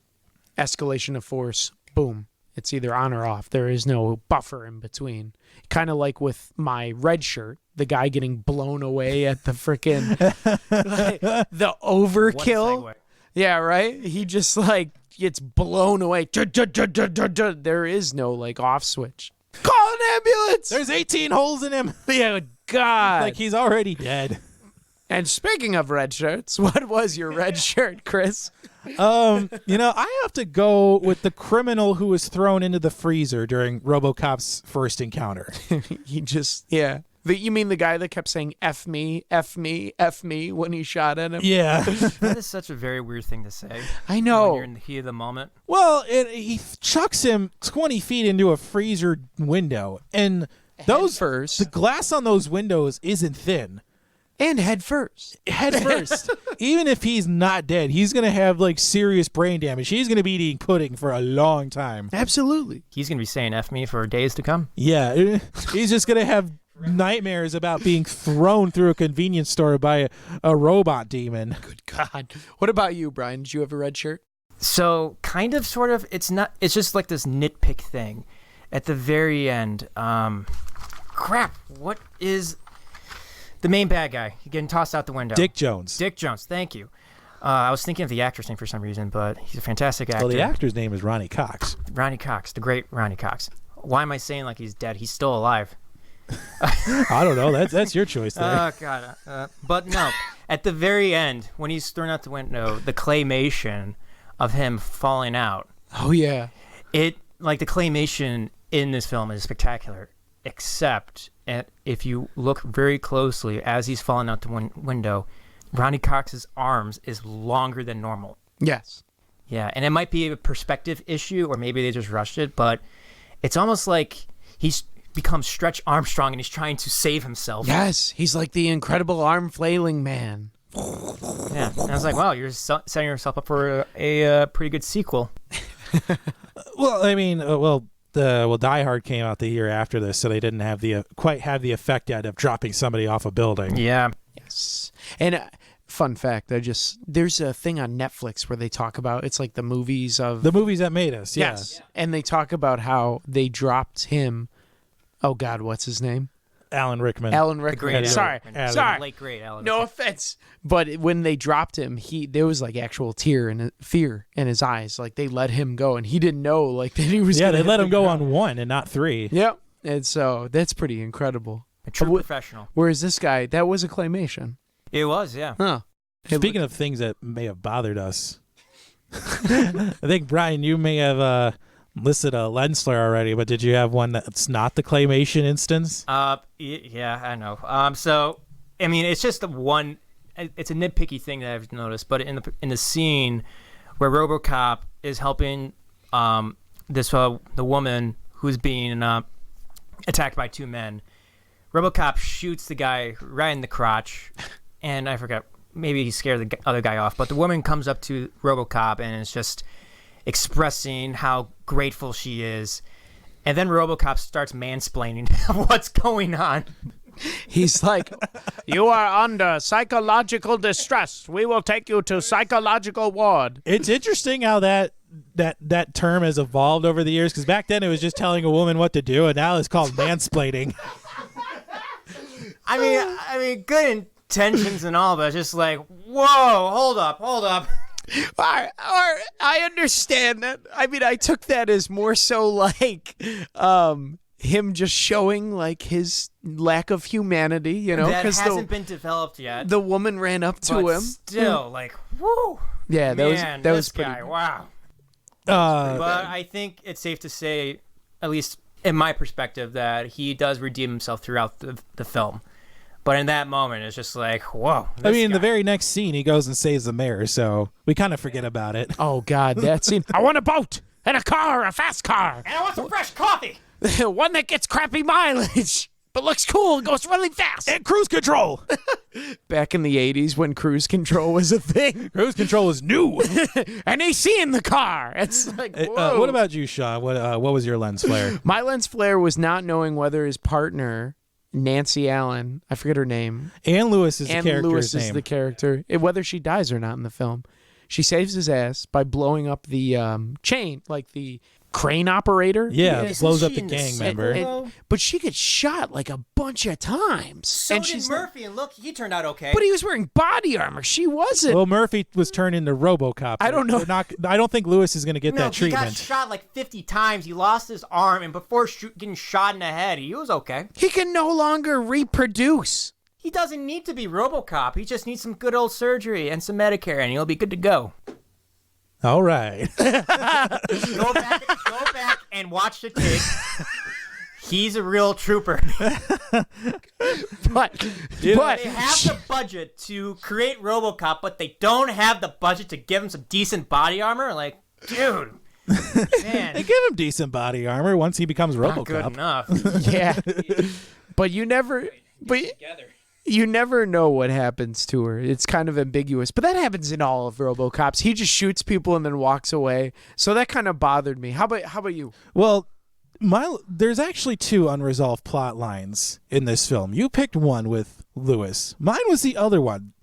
escalation of force, boom. It's either on or off. There is no buffer in between. Kind of like with my red shirt, the guy getting blown away at the freaking the overkill. What a segue. Yeah, right? He just like gets blown away. There is no like off switch. Call an ambulance. There's 18 holes in him. Yeah, God. Like he's already dead. And speaking of red shirts, what was your red shirt, Chris? I have to go with the criminal who was thrown into the freezer during RoboCop's first encounter. You mean the guy that kept saying F me, F me, F me when he shot at him? Yeah. That is such a very weird thing to say. I know. When you're in the heat of the moment. Well, he chucks him 20 feet into a freezer window, and the glass on those windows isn't thin. And head first. Even if he's not dead, he's going to have like serious brain damage. He's going to be eating pudding for a long time. Absolutely. He's going to be saying F me for days to come. Yeah. He's just going to have nightmares about being thrown through a convenience store by a robot demon. Good God. What about you, Brian? Did you have a red shirt? So kind of, sort of, it's just like this nitpick thing. At the very end, what is... the main bad guy getting tossed out the window. Dick Jones. Thank you. I was thinking of the actor's name for some reason, but he's a fantastic actor. Well, the actor's name is Ronnie Cox. Ronnie Cox, the great Ronnie Cox. Why am I saying like he's dead? He's still alive. I don't know. That's your choice there. Oh, God. But no, at the very end, when he's thrown out the window, the claymation of him falling out. Oh, yeah. The claymation in this film is spectacular, except... and if you look very closely as he's falling out the window, Ronnie Cox's arms is longer than normal. Yes. Yeah, and it might be a perspective issue, or maybe they just rushed it, but it's almost like he's become Stretch Armstrong and he's trying to save himself. Yes, he's like the incredible arm flailing man. Yeah, and I was like, wow, you're setting yourself up for a pretty good sequel. Well, I mean, Die Hard came out the year after this, so they didn't have quite have the effect yet of dropping somebody off a building. Yeah. Yes. And fun fact, there's a thing on Netflix where they talk about, it's like the movies that made us. Yeah. Yes. And they talk about how they dropped him. Oh God, what's his name? Alan Rickman. Great Sorry. Alan. Sorry. Late great Alan. No offense, but when they dropped him, there was like actual fear in his eyes. Like they let him go, and he didn't know like that he was. Yeah, gonna they hit let the him go ground. on 1 and not 3. Yep. And so that's pretty incredible. A true professional. Whereas this guy, that was a claymation. It was, yeah. Huh. Speaking of things that may have bothered us, I think Brian, you may have listed a lens flare already, but did you have one that's not the claymation instance? Yeah, I know. So, I mean, it's just it's a nitpicky thing that I've noticed, but in the scene where RoboCop is helping the woman who's being attacked by 2 men, RoboCop shoots the guy right in the crotch, and I forgot, maybe he scared the other guy off, but the woman comes up to RoboCop and is just expressing how grateful she is, and then RoboCop starts mansplaining what's going on. He's like, "You are under psychological distress. We will take you to psychological ward." It's interesting how that term has evolved over the years, because back then it was just telling a woman what to do, and now it's called mansplaining. I mean, good intentions and all, but it's just like, whoa, hold up. I understand that. I mean, I took that as more so like him just showing like his lack of humanity, you know, that because hasn't been developed yet. The woman ran up to but him. Still, like, whoo. Yeah, Man, that this was pretty. guy, wow. But I think it's safe to say, at least in my perspective, that he does redeem himself throughout the film. But in that moment, it's just like, whoa. I mean, the very next scene, he goes and saves the mayor, so we kind of forget about it. Oh God, that scene! I want a boat and a car, a fast car, and I want some fresh coffee. One that gets crappy mileage but looks cool and goes really fast. And cruise control. Back in the 80s when cruise control was a thing. Cruise control was new. And AC in the car. It's like, whoa. What about you, Sean? What was your lens flare? My lens flare was not knowing whether his partner, Nancy Allen, I forget her name. Ann Lewis is the Ann character's Lewis name. is the character. Whether she dies or not in the film. She saves his ass by blowing up the chain, like the crane operator. Yeah, Isn't blows up she the in gang sequel, member. though? But she gets shot like a bunch of times. So and did she's Murphy, and look, he turned out okay. But he was wearing body armor. She wasn't. Well, Murphy was turned into RoboCop. I don't know. I don't think Lewis is going to get no, that he got treatment. shot like 50 times. He lost his arm, and before getting shot in the head, he was okay. He can no longer reproduce. He doesn't need to be RoboCop. He just needs some good old surgery and some Medicare, and he'll be good to go. All right. Go back and watch the tape. He's a real trooper. But They have the budget to create RoboCop, but they don't have the budget to give him some decent body armor. Like, dude, man, They give him decent body armor once he becomes not good RoboCop. enough. yeah, but you never. But you never know what happens to her. It's kind of ambiguous. But that happens in all of RoboCops. He just shoots people and then walks away. So that kind of bothered me. How about you? Well, there's actually 2 unresolved plot lines in this film. You picked one with Lewis. Mine was the other one.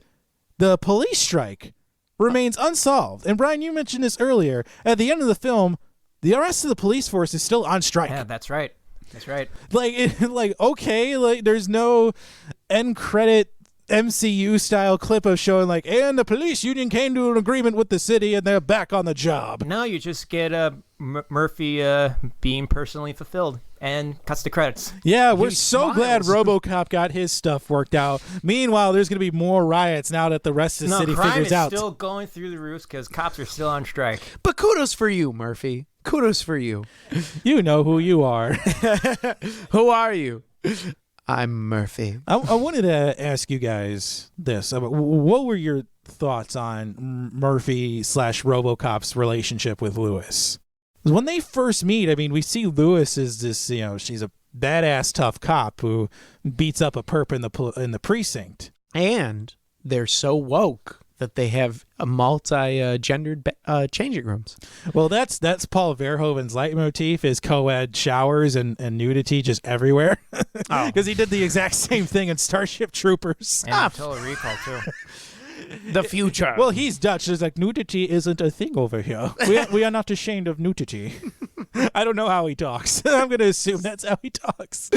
The police strike remains unsolved. And Brian, you mentioned this earlier. At the end of the film, the rest of the police force is still on strike. Yeah, that's right. That's right. Okay, there's no end credit MCU style clip of showing and the police union came to an agreement with the city and they're back on the job. No, you just get Murphy being personally fulfilled and cuts the credits. Yeah, we're He so glad smiles. RoboCop got his stuff worked out. Meanwhile, there's going to be more riots now that the rest of the city crime figures is out. still going through the roofs because cops are still on strike. But kudos for you, Murphy. Kudos for you. You know who you are. Who are you? I'm Murphy. I wanted to ask you guys this. What were your thoughts on Murphy/RoboCop's relationship with Lewis? When they first meet, I mean, we see Lewis as this, she's a badass tough cop who beats up a perp in the precinct. And they're so woke that they have a multi-gendered changing rooms. Well, that's Paul Verhoeven's leitmotif is co-ed showers and nudity just everywhere. Because he did the exact same thing in Starship Troopers. And Total Recall, too. The future. Well, he's Dutch. It's like, nudity isn't a thing over here. We are not ashamed of nudity. I don't know how he talks. I'm going to assume that's how he talks.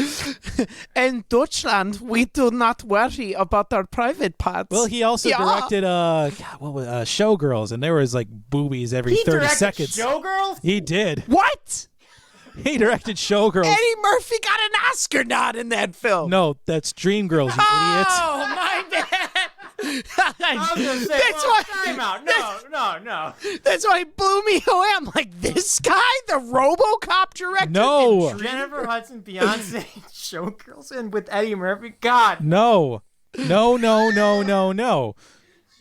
In Deutschland, we do not worry about our private parts. Well, he also directed Showgirls, and there was like boobies every 30 seconds. Showgirls? He did. What? He directed Showgirls. Eddie Murphy got an Oscar nod in that film. No, that's Dreamgirls, you idiot. Oh, my bad. I was going to say, time out. No. That's why it blew me away. I'm like, this guy, the Robocop director? No. Jennifer Hudson, Beyonce, Showgirls, and with Eddie Murphy? God. No.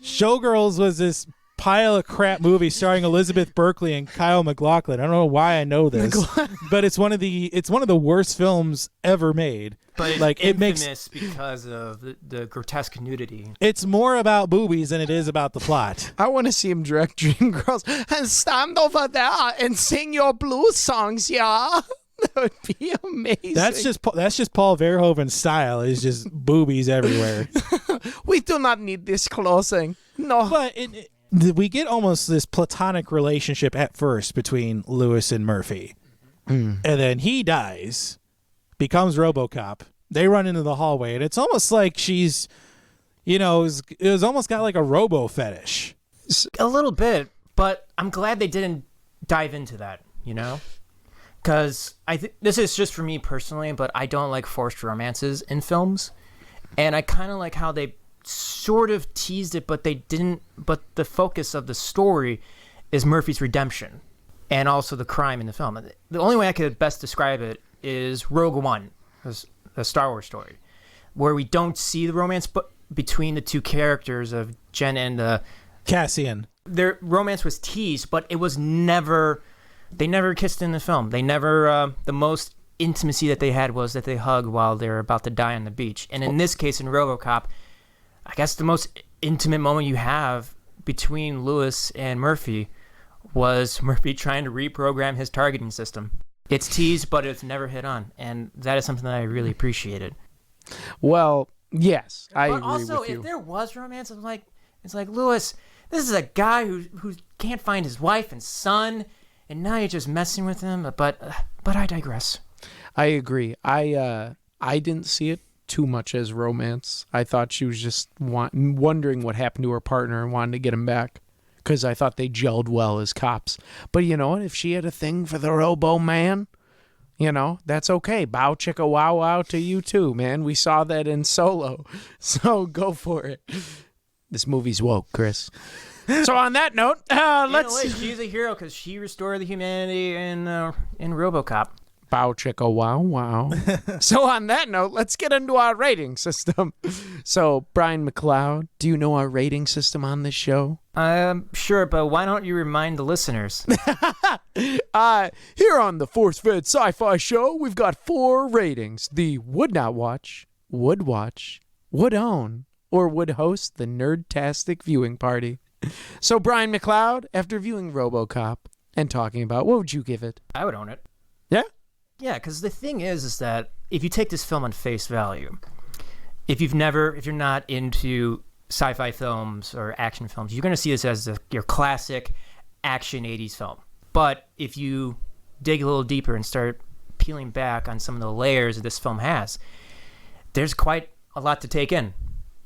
Showgirls was this pile of crap movie starring Elizabeth Berkley and Kyle MacLachlan. I don't know why I know this, but it's one of the worst films ever made. But it's like infamous because of the grotesque nudity. It's more about boobies than it is about the plot. I want to see him direct Dreamgirls and stand over there and sing your blues songs, yeah. That would be amazing. That's just Paul Verhoeven's style. Is just boobies everywhere. We do not need this closing. No. But we get almost this platonic relationship at first between Lewis and Murphy. And then he dies, becomes RoboCop. They run into the hallway, and it's almost like she's, it was almost got like a robo fetish. A little bit, but I'm glad they didn't dive into that, Because I think this is just for me personally, but I don't like forced romances in films. And I kind of like how they sort of teased it, but they didn't. But the focus of the story is Murphy's redemption and also the crime in the film. The only way I could best describe it is Rogue One, the Star Wars story, where we don't see the romance between the two characters of Jen and Cassian. Their romance was teased, but it was never. They never kissed in the film. They never. The most intimacy that they had was that they hugged while they're about to die on the beach. And in this case, in RoboCop, I guess the most intimate moment you have between Lewis and Murphy was Murphy trying to reprogram his targeting system. It's teased, but it's never hit on, and that is something that I really appreciated. Well, yes, I agree also, with you. If there was romance, it's like Lewis, this is a guy who can't find his wife and son, and now you're just messing with him. But I digress. I agree. I didn't see it too much as romance. I thought she was just wondering what happened to her partner and wanted to get him back, because I thought they gelled well as cops. But you know what? If she had a thing for the Robo Man, that's okay. Bow chicka wow wow to you too, man. We saw that in Solo. So go for it. This movie's woke, Chris. So on that note, let's... she's a hero because she restored the humanity in RoboCop. Bow chicka wow wow. So on that note, let's get into our rating system. So Brian McLeod, do you know our rating system on this show? Sure, but why don't you remind the listeners? Here on the Force Fed Sci-Fi Show, we've got 4 ratings: the would not watch, would watch, would own, or would host the Nerdtastic viewing party. So Brian McLeod, after viewing RoboCop and talking about, what would you give it? I would own it. Yeah? Yeah, because the thing is that if you take this film on face value, if you're not into sci-fi films or action films, you're going to see this as your classic action 80s film. But if you dig a little deeper and start peeling back on some of the layers that this film has, there's quite a lot to take in.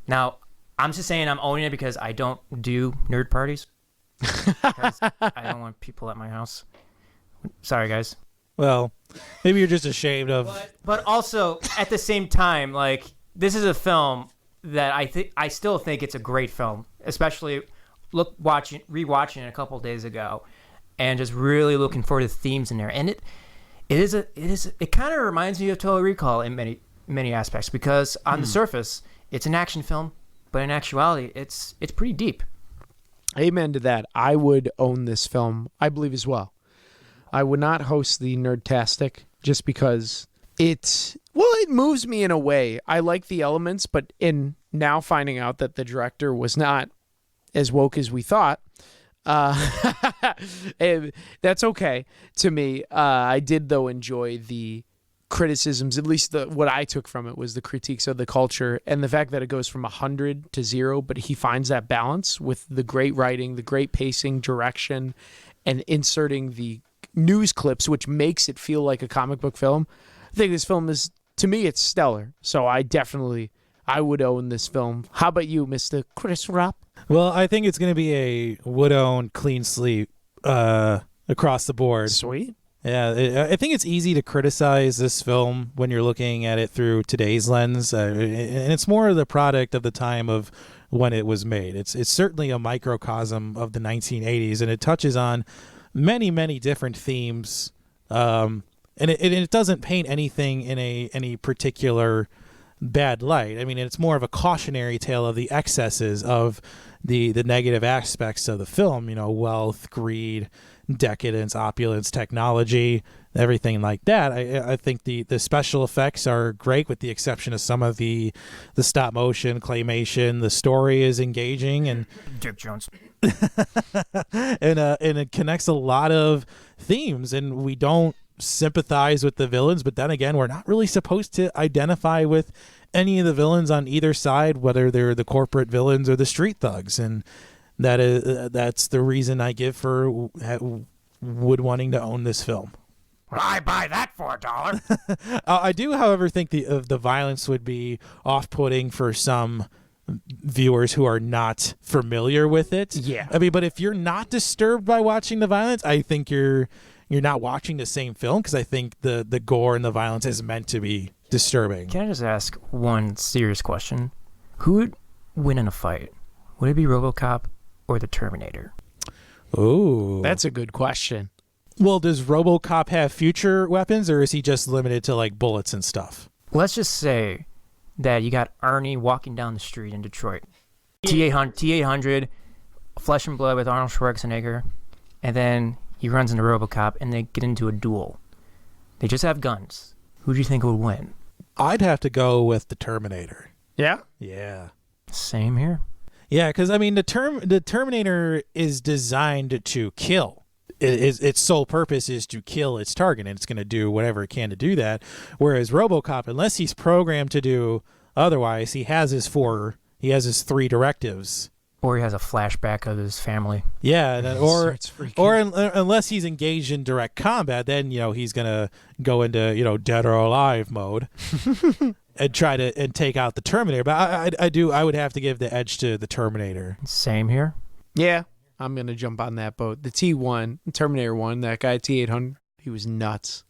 Now, I'm just saying I'm owning it because I don't do nerd parties. Because I don't want people at my house. Sorry, guys. Well, maybe you're just ashamed of... But also, at the same time, this is a film that I still think it's a great film, especially rewatching it a couple of days ago, and just really looking for the themes in there. And it kind of reminds me of Total Recall in many aspects, because on the surface, it's an action film, but in actuality, it's pretty deep. Amen to that. I would own this film, I believe, as well. I would not host the Nerdtastic just because it moves me in a way. I like the elements, but in now finding out that the director was not as woke as we thought, that's okay to me. I did, though, enjoy the criticisms, at least what I took from it was the critiques of the culture and the fact that it goes from 100 to 0, but he finds that balance with the great writing, the great pacing, direction, and inserting the news clips, which makes it feel like a comic book film. I think this film is, to me, it's stellar. So I would own this film. How about you, Mr. Chris Ropp? Well, I think it's going to be a would-own, clean slate across the board. Sweet. Yeah, I think it's easy to criticize this film when you're looking at it through today's lens, and it's more the product of the time of when it was made. It's certainly a microcosm of the 1980s, and it touches on many, many different themes, and it doesn't paint anything in any particular bad light. I mean, it's more of a cautionary tale of the excesses of the negative aspects of the film, wealth, greed, decadence, opulence, technology, everything like that. I think the special effects are great, with the exception of some of the stop motion, claymation. The story is engaging, and Dick Jones. and it connects a lot of themes, and we don't sympathize with the villains, but then again, we're not really supposed to identify with any of the villains on either side, whether they're the corporate villains or the street thugs, and that's the reason I give for Wood wanting to own this film. Well, I buy that for $1. I do, however, think the violence would be off-putting for some viewers who are not familiar with it. Yeah. I mean, but if you're not disturbed by watching the violence, I think you're not watching the same film, because I think the gore and the violence is meant to be disturbing. Can I just ask one serious question? Who would win in a fight? Would it be Robocop or the Terminator? Oh, That's a good question. Well, does Robocop have future weapons, or is he just limited to like bullets and stuff? Let's just say that you got Arnie walking down the street in Detroit. T-800, flesh and blood with Arnold Schwarzenegger, and then he runs into Robocop and they get into a duel. They just have guns. Who do you think would win? I'd have to go with the Terminator. Yeah? Yeah. Same here. Yeah, because I mean, the Terminator is designed to kill. Its sole purpose is to kill its target, and it's going to do whatever it can to do that. Whereas RoboCop, unless he's programmed to do otherwise, he has his 3 directives. Or he has a flashback of his family. Yeah, unless he's engaged in direct combat, then he's gonna go into dead or alive mode and try to take out the Terminator. But I would have to give the edge to the Terminator. Same here. Yeah, I'm going to jump on that boat. The T1, Terminator 1, that guy T-800, he was nuts.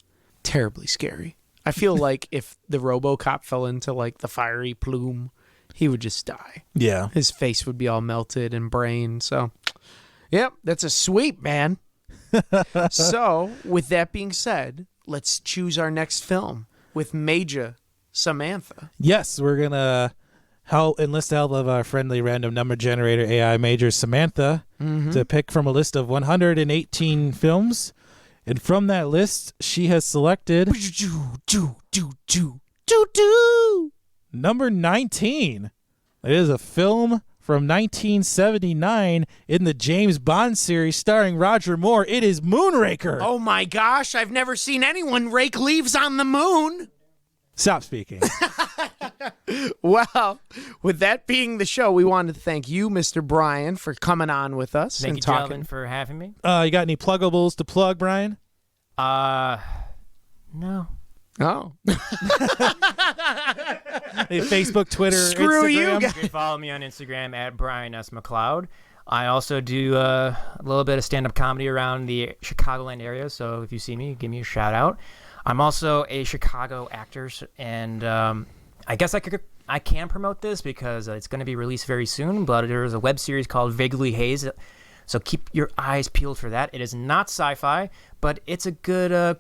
Terribly scary. I feel like if the RoboCop fell into like the fiery plume, he would just die. Yeah. His face would be all melted and brain. So, yep, that's a sweep, man. So, with that being said, let's choose our next film with Major Samantha. Yes, we're going to enlist the help of our friendly random number generator AI Major Samantha to pick from a list of 118 films. And from that list, she has selected number 19. It is a film from 1979 in the James Bond series starring Roger Moore. It is Moonraker. Oh my gosh, I've never seen anyone rake leaves on the moon. Stop speaking. Well, with that being the show, we wanted to thank you, Mr. Brian, for coming on with us. Thank and you, talking. gentlemen, for having me. You got any pluggables to plug, Brian? No. Oh. Facebook, Twitter, Screw Instagram. you You can follow me on Instagram at Brian S. McLeod. I also do a little bit of stand-up comedy around the Chicagoland area, so if you see me, give me a shout-out. I'm also a Chicago actor, and I guess I can promote this because it's going to be released very soon, but there's a web series called Vaguely Haze, so keep your eyes peeled for that. It is not sci-fi, but it's a good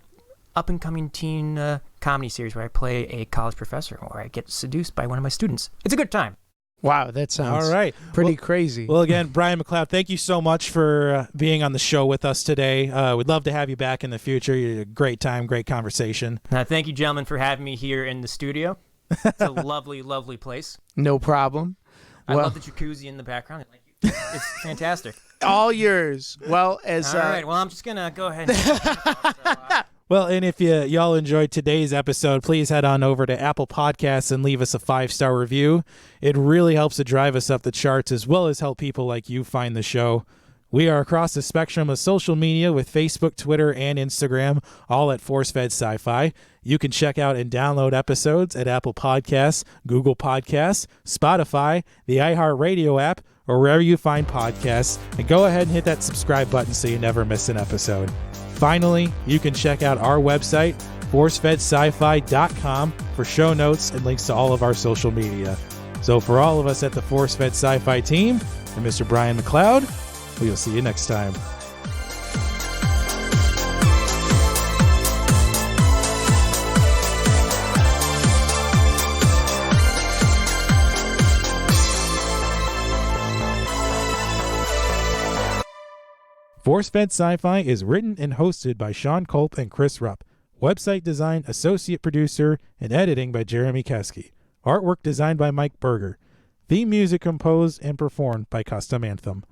up-and-coming teen comedy series where I play a college professor, where I get seduced by one of my students. It's a good time. Wow, that sounds all right. Pretty crazy. Well, again, Brian McLeod, thank you so much for being on the show with us today. We'd love to have you back in the future. You had a great time, great conversation. Thank you, gentlemen, for having me here in the studio. It's a lovely, lovely place. No problem. I Well, love the jacuzzi in the background. It's fantastic. all yours. Well, as All right. Well, I'm just going to go ahead and... Well, and if y'all enjoyed today's episode, please head on over to Apple Podcasts and leave us a 5-star review. It really helps to drive us up the charts as well as help people like you find the show. We are across the spectrum of social media with Facebook, Twitter, and Instagram, all at ForceFed Sci-Fi. You can check out and download episodes at Apple Podcasts, Google Podcasts, Spotify, the iHeartRadio app, or wherever you find podcasts. And go ahead and hit that subscribe button so you never miss an episode. Finally, you can check out our website, forcefedsci-fi.com, for show notes and links to all of our social media. So for all of us at the ForceFed Sci-Fi team, and Mr. Brian McLeod, we'll see you next time. ForceFed Sci-Fi is written and hosted by Sean Culp and Chris Rupp. Website design, associate producer, and editing by Jeremy Keski. Artwork designed by Mike Berger. Theme music composed and performed by Custom Anthem.